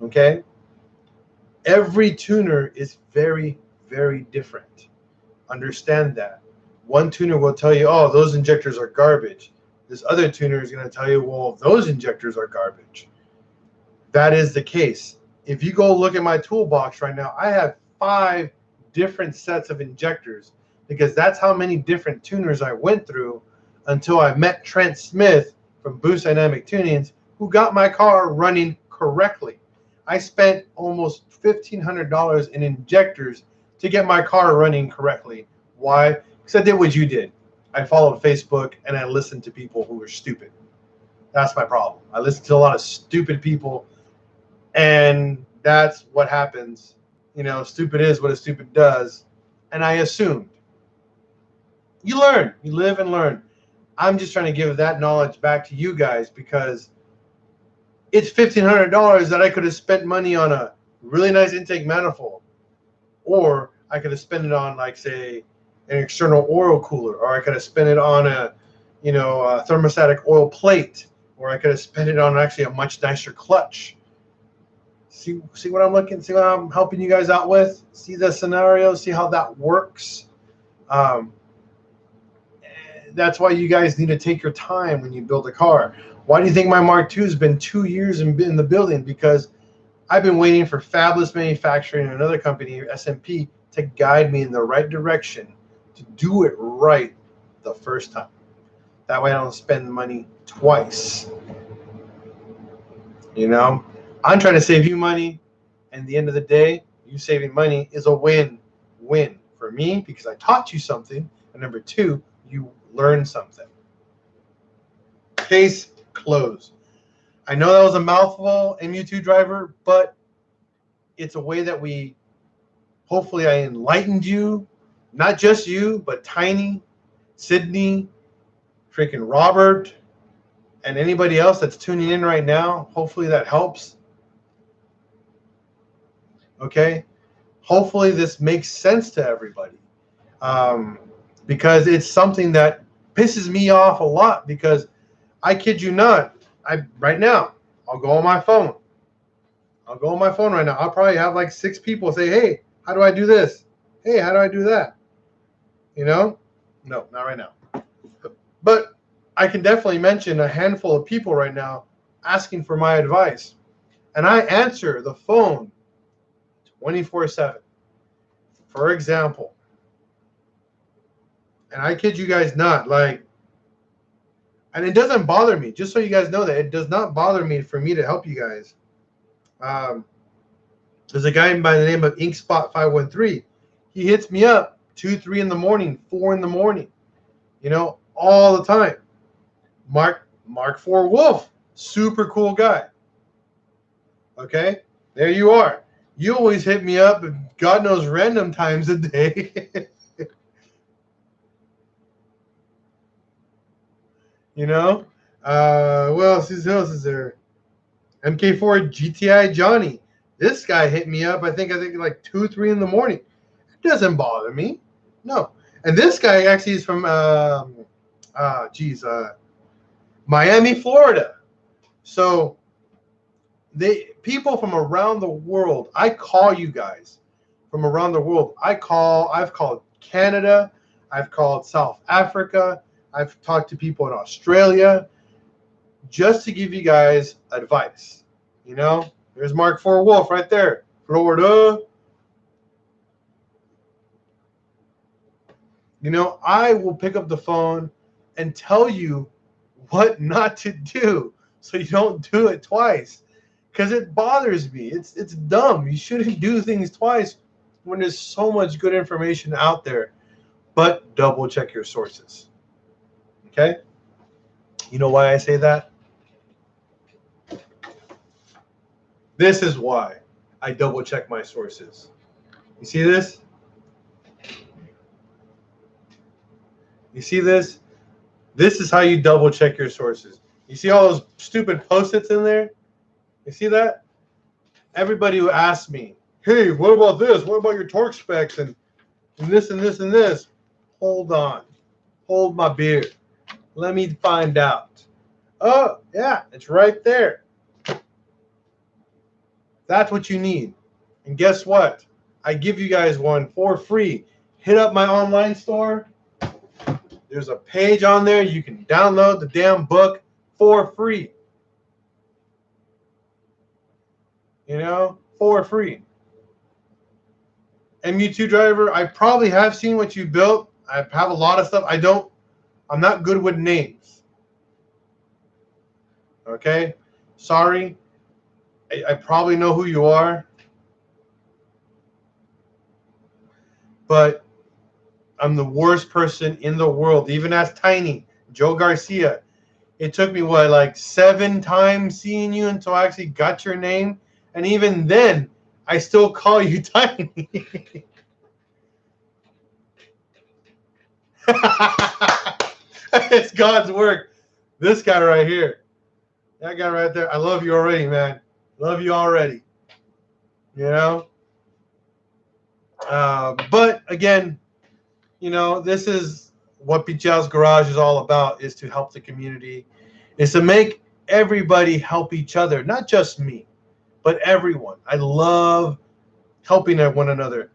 Okay? Every tuner is very, very different. Understand that. One tuner will tell you, oh, those injectors are garbage. This other tuner is going to tell you, well, those injectors are garbage. That is the case. If you go look at my toolbox right now, I have 5 different sets of injectors, because that's how many different tuners I went through until I met Trent Smith from Boost Dynamic Tunings, who got my car running correctly. I spent almost $1,500 in injectors to get my car running correctly. Why? Because I did what you did. I followed Facebook and I listened to people who were stupid. That's my problem. I listen to a lot of stupid people, and that's what happens. Stupid is what a stupid does. And I assumed. You learn. You live and learn. I'm just trying to give that knowledge back to you guys, because it's $1,500 that I could have spent money on a really nice intake manifold, or I could have spent it on, like, say, an external oil cooler, or I could have spent it on a thermostatic oil plate, or I could have spent it on actually a much nicer clutch. See what I'm looking, see what I'm helping you guys out with? See the scenario, see how that works? That's why you guys need to take your time when you build a car. Why do you think my Mark II has been 2 years in the building? Because I've been waiting for Fabulous Manufacturing and another company, SMP, to guide me in the right direction to do it right the first time. That way I don't spend money twice. I'm trying to save you money, and at the end of the day, you saving money is a win-win for me, because I taught you something, and number 2, you learned something. Case closed. I know that was a mouthful, MU2 driver, but it's a way that hopefully I enlightened you, not just you, but Tiny, Sydney, freaking Robert, and anybody else that's tuning in right now. Hopefully that helps. Okay? Hopefully this makes sense to everybody, because it's something that pisses me off a lot, because I kid you not, right now, I'll go on my phone. I'll go on my phone right now. I'll probably have like 6 people say, hey, how do I do this? Hey, how do I do that? You know? No, not right now. But I can definitely mention a handful of people right now asking for my advice. And I answer the phone 24/7. For example, and I kid you guys not, like, and it doesn't bother me, just so you guys know that it does not bother me for me to help you guys. There's a guy by the name of InkSpot513. He hits me up 2, 3 in the morning, 4 in the morning, all the time. Mark 4 Wolf, super cool guy. Okay, there you are. You always hit me up, God knows, random times a day. What else is there? MK4 GTI Johnny. This guy hit me up, I think like 2, 3 in the morning. It doesn't bother me. No. And this guy actually is from Miami, Florida. So people from around the world, I call you guys from around the world. I've called Canada, I've called South Africa, I've talked to people in Australia just to give you guys advice. There's Mark 4 Wolf right there, Florida. I will pick up the phone and tell you what not to do so you don't do it twice, because it bothers me. It's dumb. You shouldn't do things twice when there's so much good information out there. But double check your sources. Okay? You know why I say that? This is why I double check my sources. You see this? You see this? This is how you double check your sources. You see all those stupid post-its in there? You see that? Everybody who asks me, hey, what about this? What about your torque specs and this and this and this? Hold on. Hold my beer. Let me find out. Oh, yeah, it's right there. That's what you need. And guess what? I give you guys one for free. Hit up my online store. There's a page on there. You can download the damn book for free. For free. MU2 driver, I probably have seen what you built. I have a lot of stuff. I'm not good with names. Okay? Sorry. I probably know who you are. But I'm the worst person in the world. Even as Tiny, Joe Garcia. It took me, like 7 times seeing you until I actually got your name. And even then, I still call you Tiny. It's God's work. This guy right here. That guy right there. I love you already, man. Love you already. But again, this is what Pichel's Garage is all about, is to help the community, is to make everybody help each other, not just me, but everyone. I love helping one another.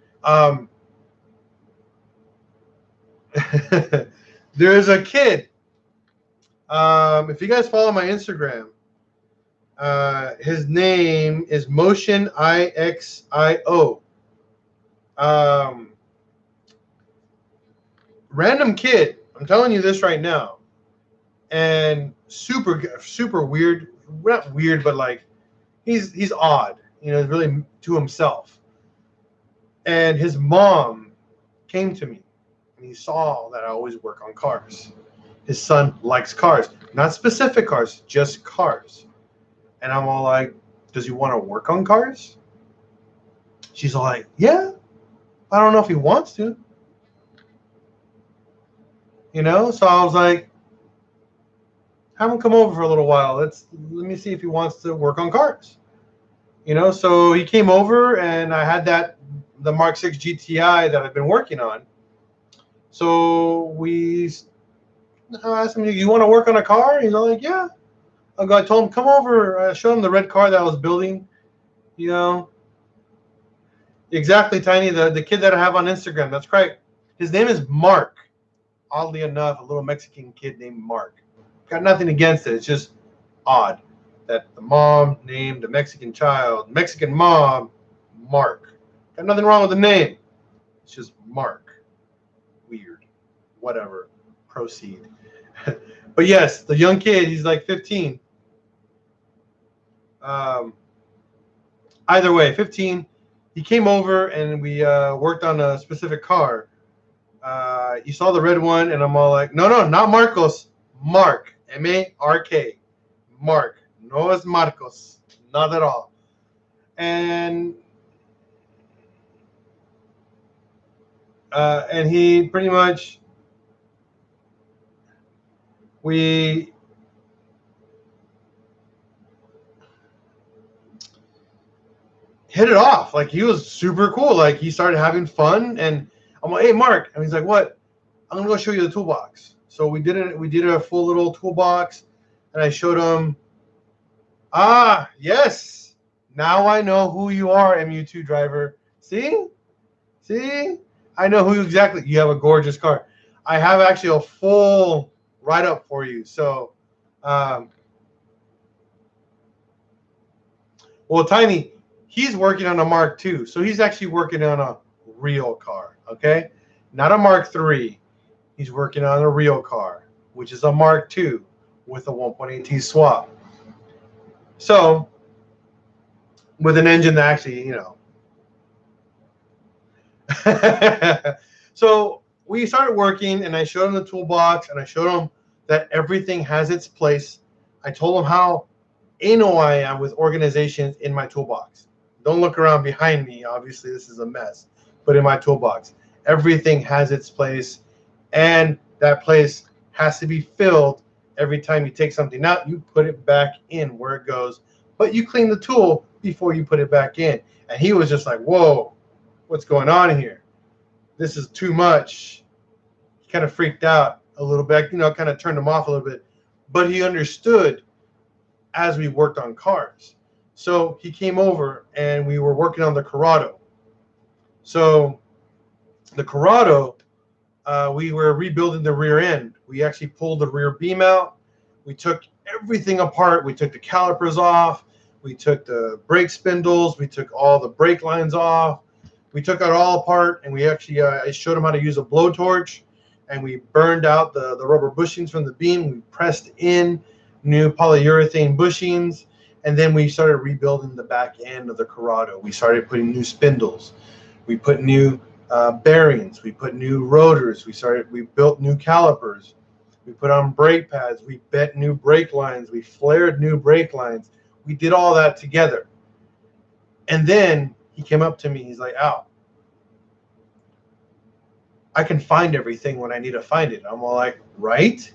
There's a kid. If you guys follow my Instagram, his name is MotionIXIO. Random kid. I'm telling you this right now. And super weird. Not weird, but like he's odd. Really to himself. And his mom came to me, and he saw that I always work on cars. His son likes cars, not specific cars, just cars. And I'm all like, does he want to work on cars? She's all like, yeah. I don't know if he wants to. So I was like, have him come over for a little while. Let me see if he wants to work on cars. So he came over, and I had the Mark 6 GTI that I've been working on. So I asked him, you want to work on a car? Like, yeah. I told him, come over. I showed him the red car that I was building. You know, exactly, Tiny. The kid that I have on Instagram. That's correct. His name is Mark. Oddly enough, a little Mexican kid named Mark. Got nothing against it. It's just odd that the mom named the Mexican child, Mexican mom, Mark. Got nothing wrong with the name. It's just Mark. Weird. Whatever. Proceed. But yes, the young kid, he's like 15. Either way, 15. He came over and we worked on a specific car. He saw the red one, and I'm all like, no, not Marcos. Mark. M-A-R-K. Mark. No, it's Marcos. Not at all. And he pretty much, we hit it off. Like, he was super cool. Like, he started having fun, and I'm like, hey, Mark. And he's like, what? I'm going to go show you the toolbox. So we did it. We did a full little toolbox, and I showed him, yes. Now I know who you are, MU2 driver. See? I know who exactly. You have a gorgeous car. I have actually a full write-up for you. So, well, Tiny, he's working on a Mark II. So he's actually working on a real car, okay? Not a Mark III. He's working on a real car, which is a Mark II with a 1.8T swap. So, with an engine that actually, So we started working, and I showed him the toolbox, and I showed him that everything has its place. I told him how anal I am with organizations in my toolbox. Don't look around behind me. Obviously, this is a mess. But in my toolbox, everything has its place, and that place has to be filled. Every time you take something out, you put it back in where it goes, but you clean the tool before you put it back in. And he was just like, whoa, what's going on here? This is too much. He kind of freaked out a little bit, kind of turned him off a little bit, but he understood as we worked on cars. So he came over, and we were working on the Corrado. So the Corrado, we were rebuilding the rear end. We actually pulled the rear beam out. We took everything apart. We took the calipers off. We took the brake spindles. We took all the brake lines off. We took it all apart, and we actually I showed him how to use a blowtorch, and we burned out the rubber bushings from the beam. We pressed in new polyurethane bushings, and then we started rebuilding the back end of the Corrado. We started putting new spindles. We put new bearings. We put new rotors. We built new calipers. We put on brake pads. We bent new brake lines. We flared new brake lines. We did all that together. And then he came up to me. He's like, Al, I can find everything when I need to find it. I'm all like, right?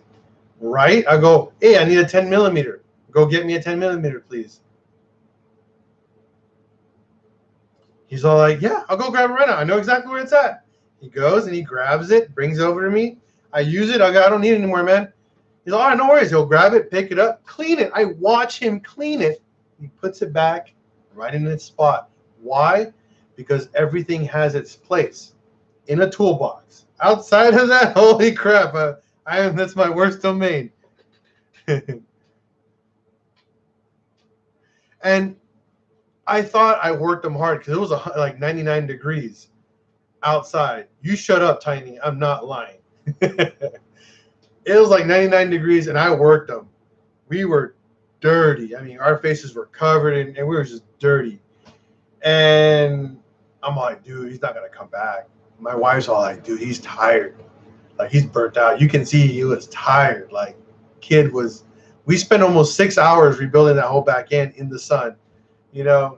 I go, hey, I need a 10 millimeter. Go get me a 10 millimeter, please. He's all like, yeah, I'll go grab it right now. I know exactly where it's at. He goes and he grabs it, brings it over to me. I use it. I don't need it anymore, man. He's all right, no worries. He'll grab it, pick it up, clean it. I watch him clean it. He puts it back right in its spot. Why? Because everything has its place in a toolbox. Outside of that, holy crap, that's my worst domain. And I thought I worked them hard because it was like 99 degrees outside. You shut up, Tiny. I'm not lying. It was like 99 degrees, and I worked them. We were dirty. I mean, our faces were covered, and we were just dirty. And I'm like, dude, he's not going to come back. My wife's all like, dude, he's tired. Like, he's burnt out. You can see he was tired. Like, we spent almost 6 hours rebuilding that whole back end in the sun, 10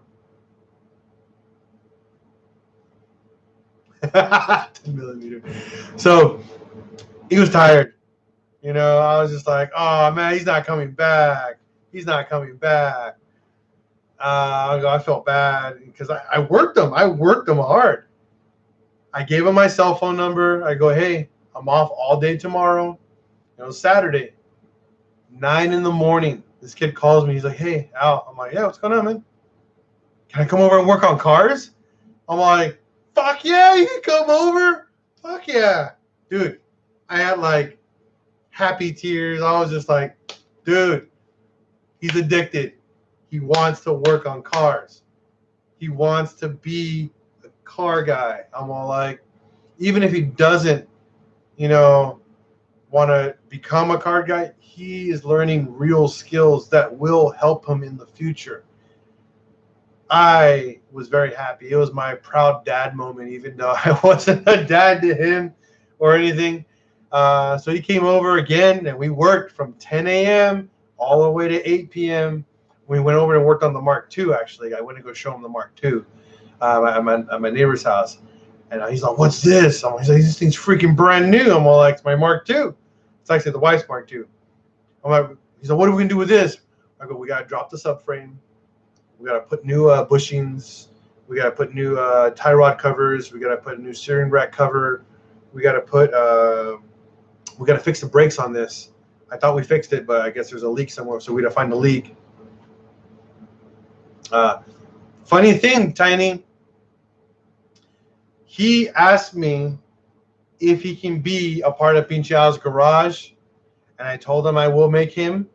millimeter. So he was tired. I was just like, oh, man, he's not coming back. I felt bad because I worked him. Hard. I gave him my cell phone number. I go, hey, I'm off all day tomorrow. Saturday, 9 in the morning. This kid calls me. He's like, "Hey, Al." I'm like, "Yeah, what's going on, man? Can I come over and work on cars?" I'm like, "Fuck yeah, you can come over. Fuck yeah." Dude, I had like happy tears. I was just like, dude, he's addicted. He wants to work on cars. He wants to be a car guy. I'm all like, even if he doesn't, you know, want to become a car guy, he is learning real skills that will help him in the future. I was very happy. It was my proud dad moment, even though I wasn't a dad to him or anything. So he came over again, and we worked from 10 a.m. all the way to 8 p.m. We went over and worked on the Mark II, actually. I went to go show him the Mark II at my neighbor's house. And he's like, "What's this?" He's like, "This thing's freaking brand new." I'm all like, "It's my Mark II." It's actually the wife's Mark II. I'm like, he's like, "What are we going to do with this?" I go, "We got to drop the subframe. We got to put new bushings. We got to put new tie rod covers. We got to put a new steering rack cover. We got to put we got to fix the brakes on this. I thought we fixed it, but I guess there's a leak somewhere, so we got to find the leak." Funny thing, Tiny, he asked me if he can be a part of Pinche Al's garage, and I told him I will make him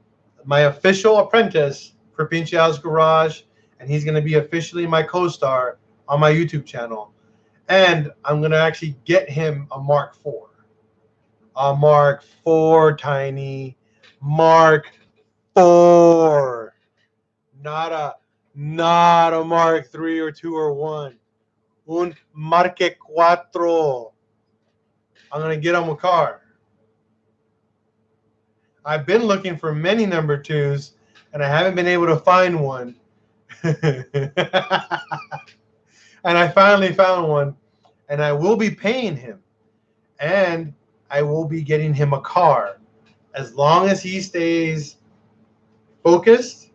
my official apprentice for Pinche Al's garage, and he's going to be officially my co-star on my YouTube channel. And I'm going to actually get him a Mark IV. A Mark IV, Tiny. Mark IV. Not a Mark III or 2 or 1. Un Marque 4. I'm going to get him a car. I've been looking for many number 2s, and I haven't been able to find one. And I finally found one, and I will be paying him, and I will be getting him a car as long as he stays focused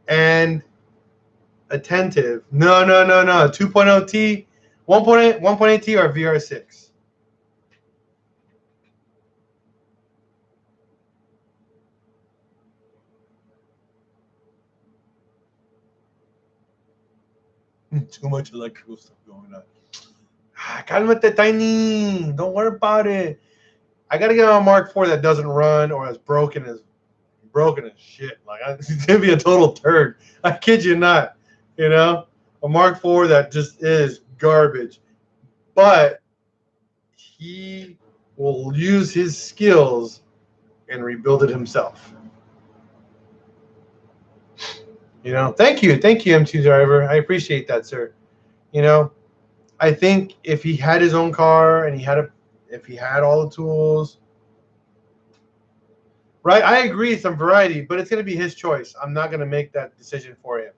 and attentive. No. 2.0 T, 1.8 T, or VR6. Too much electrical stuff going on. Cálmate, Tiny. Don't worry about it. I gotta get on a Mark IV that doesn't run or is broken as shit. Like it's gonna be a total turd. I kid you not. You know, a Mark IV that just is garbage. But he will use his skills and rebuild it himself. You know, thank you, M2 driver. I appreciate that, sir. You know, I think if he had his own car and if he had all the tools, right? I agree, some variety, but it's going to be his choice. I'm not going to make that decision for him.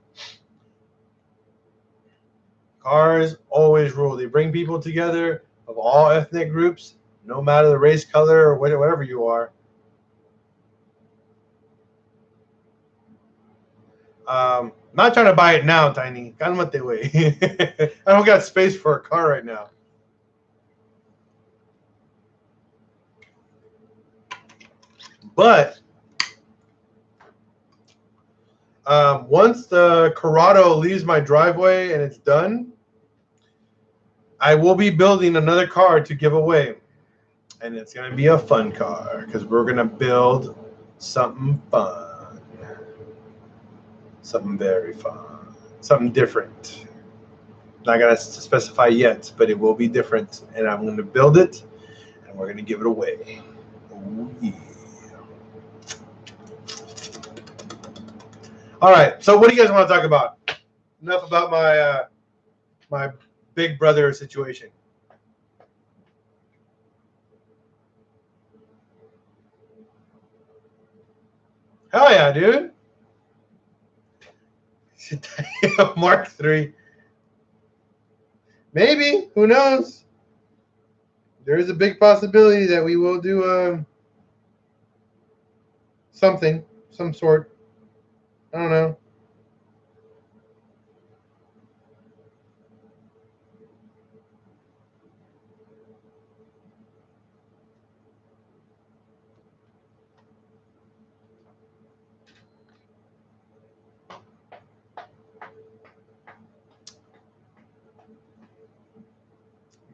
Cars always rule. They bring people together of all ethnic groups, no matter the race, color, or whatever you are. Not trying to buy it now, Tiny. Cálmate, way. I don't got space for a car right now. But once the Corrado leaves my driveway and it's done, I will be building another car to give away. And it's going to be a fun car because we're going to build something fun. Something very fun. Something different. Not going to specify yet, but it will be different. And I'm going to build it, and we're going to give it away. Oh, yeah. All right. So what do you guys want to talk about? Enough about my big brother situation. Hell yeah, dude. Mark III. Maybe. Who knows? There is a big possibility that we will do something, some sort. I don't know.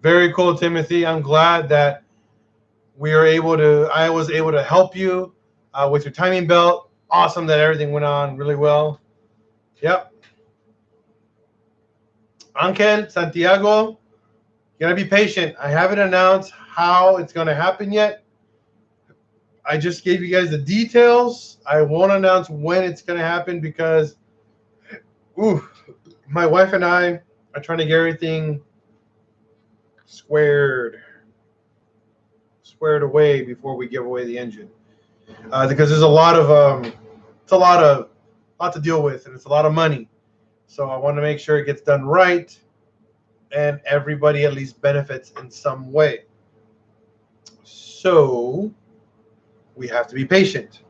Very cool, Timothy. I'm glad that I was able to help you with your timing belt. Awesome that everything went on really well. Yep. Angel, Santiago, you gotta be patient. I haven't announced how it's gonna happen yet. I just gave you guys the details. I won't announce when it's gonna happen because, my wife and I are trying to get everything squared away before we give away the engine, because there's a lot to deal with, and it's a lot of money. So I want to make sure it gets done right, and everybody at least benefits in some way. So we have to be patient.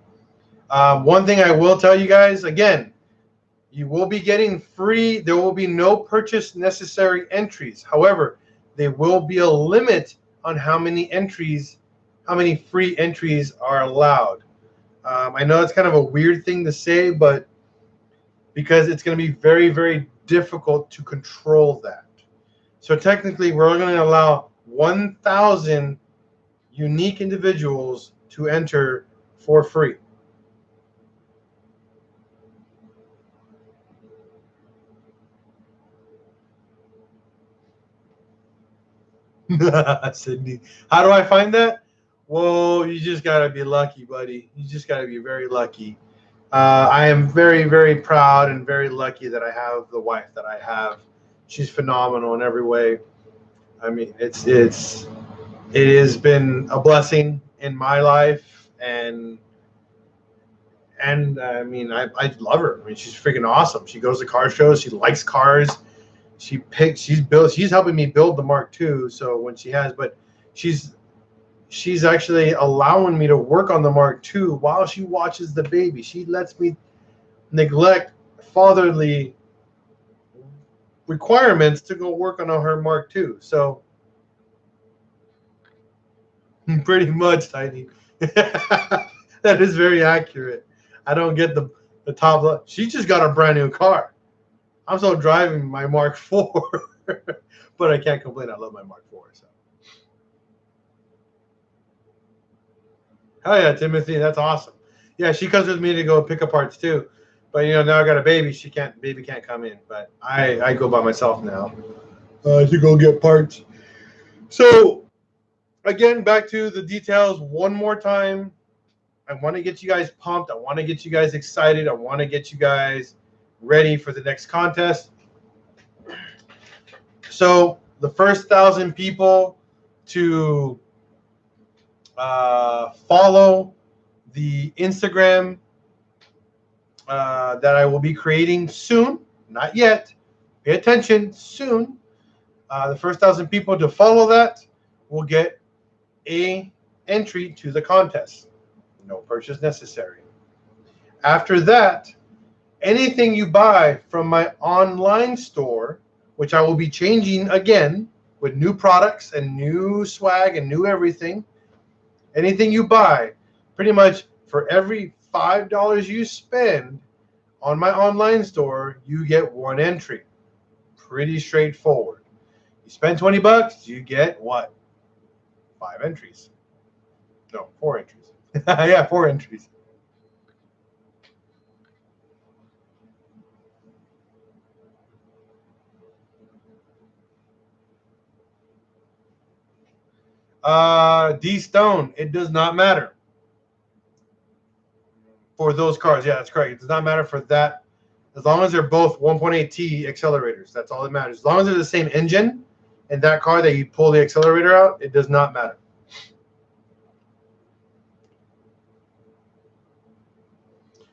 One thing I will tell you guys again, you will be getting free. There will be no purchase necessary entries. However, there will be a limit on how many free entries are allowed. I know it's kind of a weird thing to say, but because it's going to be very, very difficult to control that. So technically, we're going to allow 1,000 unique individuals to enter for free. Sydney, how do I find that? Well, you just got to be lucky, buddy. You just got to be very lucky. I am very, very proud and very lucky that I have the wife that I have. She's phenomenal in every way. I mean, it has been a blessing in my life, and I mean, I love her. I mean, she's freaking awesome. She goes to car shows. She likes cars. She's helping me build the Mark II. So when she has, but she's actually allowing me to work on the Mark II while she watches the baby. She lets me neglect fatherly requirements to go work on her Mark II. So pretty much, Tiny. That is very accurate. I don't get the top. She just got a brand new car. I'm still driving my Mark IV, but I can't complain. I love my Mark IV. So. Hell yeah, Timothy, that's awesome. Yeah, she comes with me to go pick up parts too, but now I got a baby. Baby can't come in, but I go by myself now to go get parts. So again, back to the details one more time. I want to get you guys pumped. I want to get you guys excited. I want to get you guys ready for the next contest. So the first 1,000 people to follow the Instagram that I will be creating soon, not yet, pay attention, soon. The first 1,000 people to follow that will get a entry to the contest. No purchase necessary. After that, anything you buy from my online store, which I will be changing again with new products and new swag and new everything, anything you buy, pretty much for every $5 you spend on my online store, you get one entry. Pretty straightforward. You spend $20, you get what? 5 entries. No, 4 entries. Yeah, 4 entries. D Stone, it does not matter for those cars. Yeah, that's correct. It does not matter for that. As long as they're both 1.8T accelerators, that's all that matters. As long as they're the same engine in that car that you pull the accelerator out, it does not matter.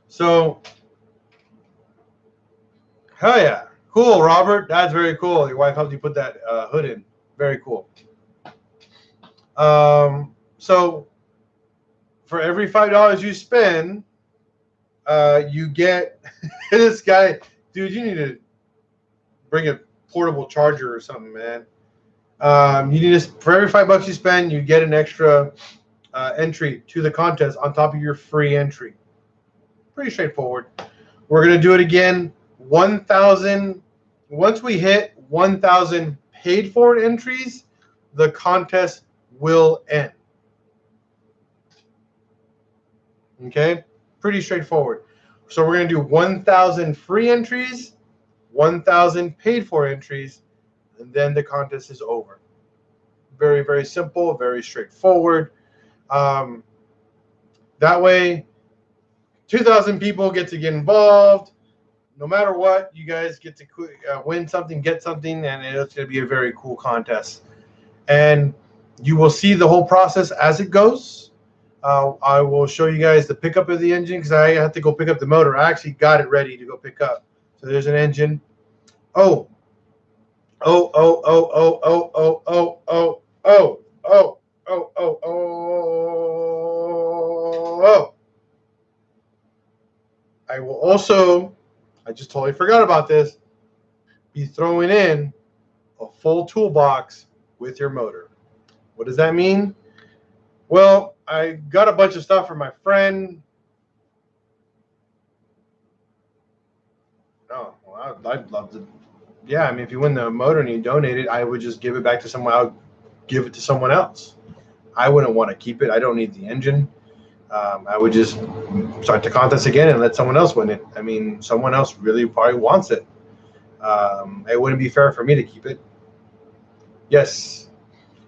So, hell yeah. Cool, Robert. That's very cool. Your wife helped you put that hood in. Very cool. So, for every $5 you spend, you get this guy. Dude, you need to bring a portable charger or something, man. You need to, for every $5 you spend, you get an extra entry to the contest on top of your free entry. Pretty straightforward. We're going to do it again. 1,000. Once we hit 1,000 paid for entries, the contest will end. Okay, pretty straightforward. So we're going to do 1,000 free entries, 1,000 paid for entries, and then the contest is over. Very, very simple, very straightforward. That way, 2,000 people get to get involved. No matter what, you guys get to win something, get something, and it's going to be a very cool contest. And you will see the whole process as it goes. I will show you guys the pickup of the engine because I have to go pick up the motor. I actually got it ready to go pick up. So there's an engine. Oh. I will also, I just totally forgot about this, be throwing in a full toolbox with your motor. What does that mean? Well, I got a bunch of stuff from my friend. Oh, well, I'd love to. Yeah, I mean, if you win the motor and you donate it, I would just give it back to someone. I would give it to someone else. I wouldn't want to keep it. I don't need the engine. I would just start the contest again and let someone else win it. I mean, someone else really probably wants it. It wouldn't be fair for me to keep it. Yes,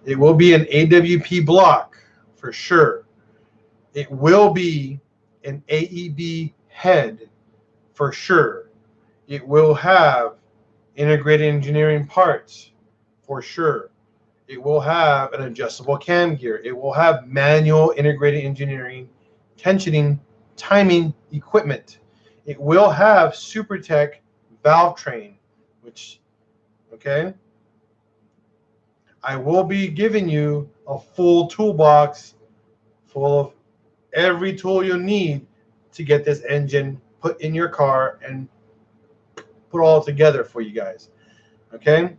it will be an AWP block for sure. It will be an AEB head for sure. It will have integrated engineering parts for sure. It will have an adjustable cam gear. It will have manual integrated engineering, tensioning, timing equipment. It will have SuperTech valve train, which, okay. I will be giving you a full toolbox full of every tool you'll need to get this engine put in your car and put all together for you guys. Okay.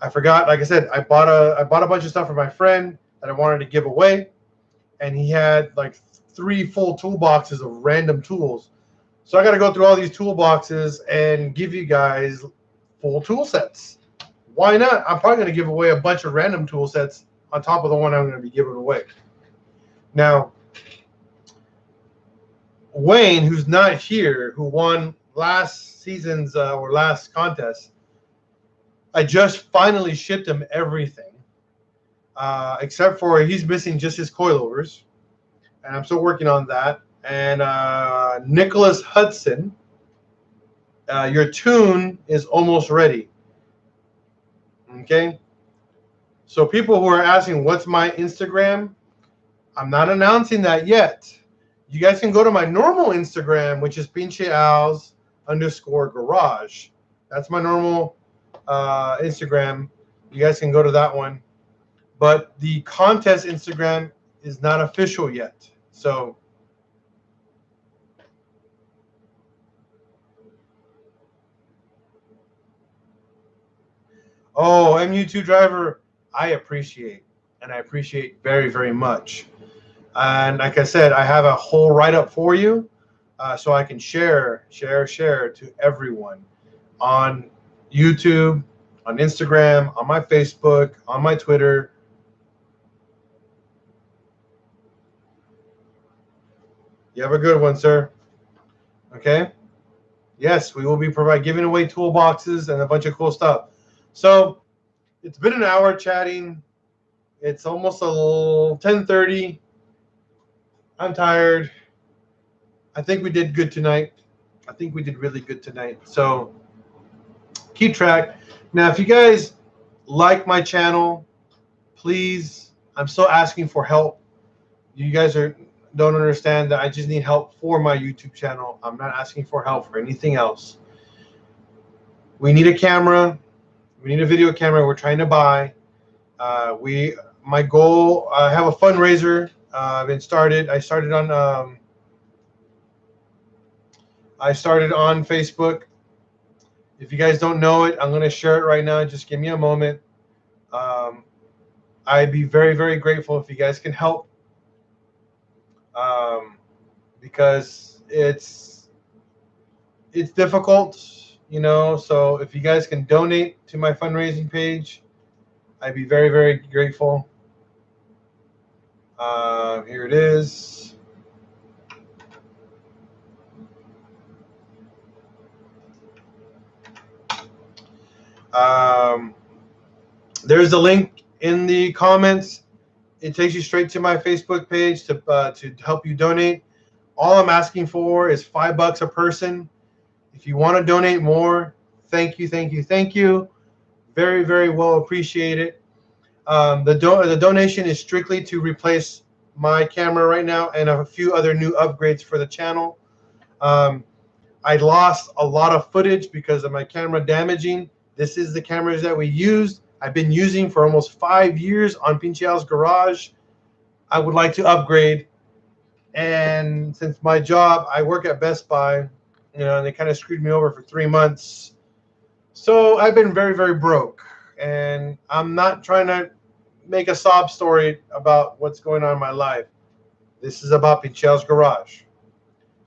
I forgot, like I said, I bought a bunch of stuff for my friend that I wanted to give away, and he had like 3 full toolboxes of random tools. So I got to go through all these toolboxes and give you guys full tool sets. Why not? I'm probably going to give away a bunch of random tool sets on top of the one I'm going to be giving away. Now, Wayne, who's not here, who won last season's or last contest, I just finally shipped him everything, except for he's missing just his coilovers, and I'm still working on that. And Nicholas Hudson, your tune is almost ready. Okay, so people who are asking what's my Instagram, I'm not announcing that yet. You guys can go to my normal Instagram, which is pincheals_garage. That's my normal Instagram. You guys can go to that one. But the contest Instagram is not official yet. So oh, MU2 driver, I appreciate. And I appreciate very, very much. And like I said, I have a whole write-up for you so I can share to everyone on YouTube, on Instagram, on my Facebook, on my Twitter. You have a good one, sir. Okay? Yes, we will be giving away toolboxes and a bunch of cool stuff. So it's been an hour chatting. It's almost 10:30. I'm tired. I think we did good tonight. I think we did really good tonight. So keep track. Now, if you guys like my channel, please, I'm still asking for help. You guys don't understand that I just need help for my YouTube channel. I'm not asking for help for anything else. We need a camera. We need a video camera we're trying to buy. My goal, I have a fundraiser. Been started. I started on Facebook. If you guys don't know it, I'm going to share it right now. Just give me a moment. I'd be very, very grateful if you guys can help, because it's difficult, you know. So if you guys can donate to my fundraising page, I'd be very, very grateful. Here it is. There's the link in the comments. It takes you straight to my Facebook page to help you donate. All I'm asking for is $5 a person. If you want to donate more, thank you, thank you, thank you. Very, very well appreciated. The donation is strictly to replace my camera right now and a few other new upgrades for the channel. I lost a lot of footage because of my camera damaging. This is the cameras that we used. I've been using for almost 5 years on Pinche Al's Garage. I would like to upgrade. And since my job, I work at Best Buy, and they kind of screwed me over for 3 months. So I've been very, very broke. And I'm not trying to make a sob story about what's going on in my life. This is about Pinche Al's Garage.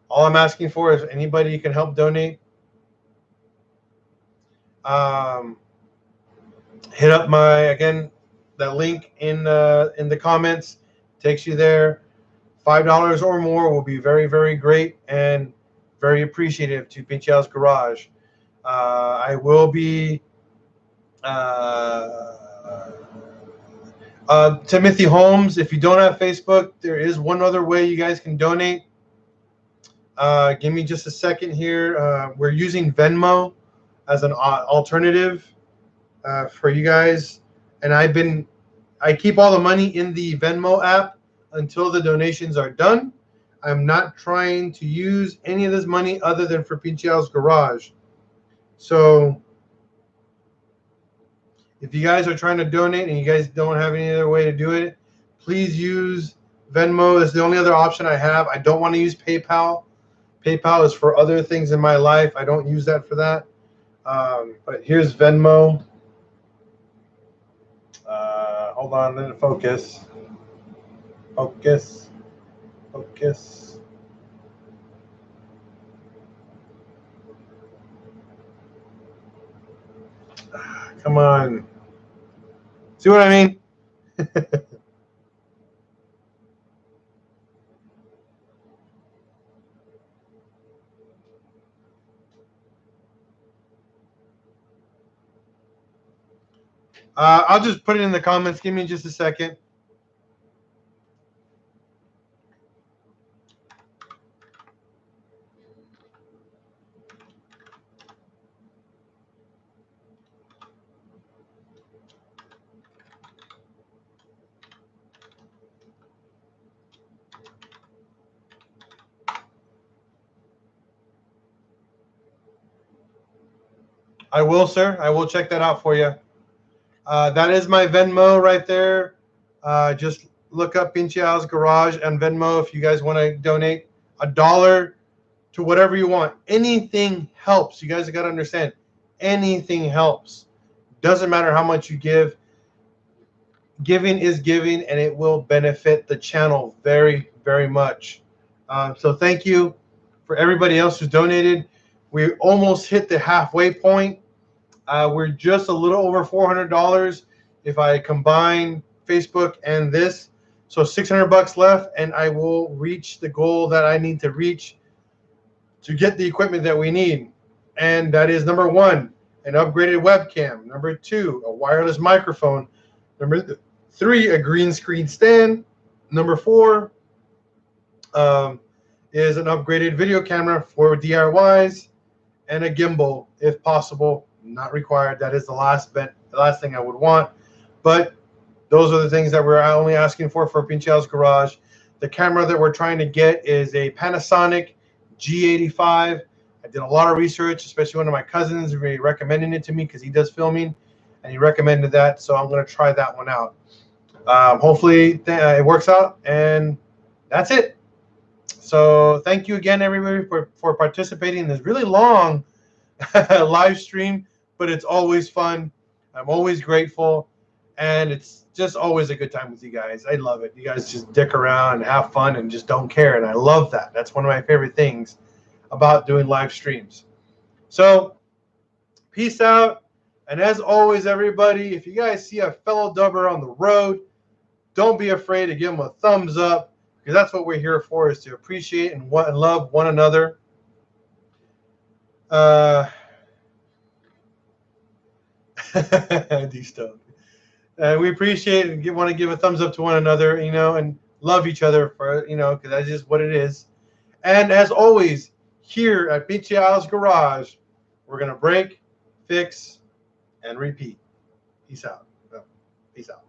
All I'm asking for is anybody you can help donate. Hit up that link in the comments takes you there. $5 or more will be very, very great and very appreciative to Pinche Al's Garage. I will be Timothy Holmes. If you don't have Facebook, there is one other way you guys can donate. Give me just a second here. We're using Venmo as an alternative for you guys, and I keep all the money in the Venmo app until the donations are done. I'm not trying to use any of this money other than for Pinche Al's Garage. So if you guys are trying to donate and you guys don't have any other way to do it, please use Venmo. It's the only other option I have. I don't want to use PayPal. PayPal is for other things in my life. I don't use that for that. But here's Venmo. Hold on, let it focus. Focus. Focus. Come on. See what I mean? I'll just put it in the comments. Give me just a second. I will, sir. I will check that out for you. That is my Venmo right there. Just look up Pinche Al's Garage and Venmo if you guys want to donate $1 to whatever you want. Anything helps. You guys got to understand. Anything helps. Doesn't matter how much you give. Giving is giving, and it will benefit the channel very, very much. So thank you for everybody else who's donated. We almost hit the halfway point. We're just a little over $400 if I combine Facebook and this. So $600 left, and I will reach the goal that I need to reach to get the equipment that we need. And that is number 1, an upgraded webcam. Number 2, a wireless microphone. Number 3, a green screen stand. Number 4 is an upgraded video camera for DIYs, and a gimbal if possible. Not required. That is the last thing I would want. But those are the things that we're only asking for Pinche Al's Garage. The camera that we're trying to get is a Panasonic G85. I did a lot of research, especially one of my cousins really recommended it to me because he does filming, and he recommended that. So I'm going to try that one out. Hopefully it works out, and that's it. So thank you again, everybody, for participating in this really long live stream, but it's always fun. I'm always grateful, and it's just always a good time with you guys. I love it. You guys just dick around and have fun and just don't care, and I love that. That's one of my favorite things about doing live streams. So peace out. And as always, everybody, if you guys see a fellow dubber on the road, don't be afraid to give them a thumbs up, because that's what we're here for, is to appreciate and love one another. D-Stone. We appreciate and want to give a thumbs up to one another, and love each other for, because that's just what it is. And as always, here at BTI's Garage, we're going to break, fix, and repeat. Peace out. Peace out.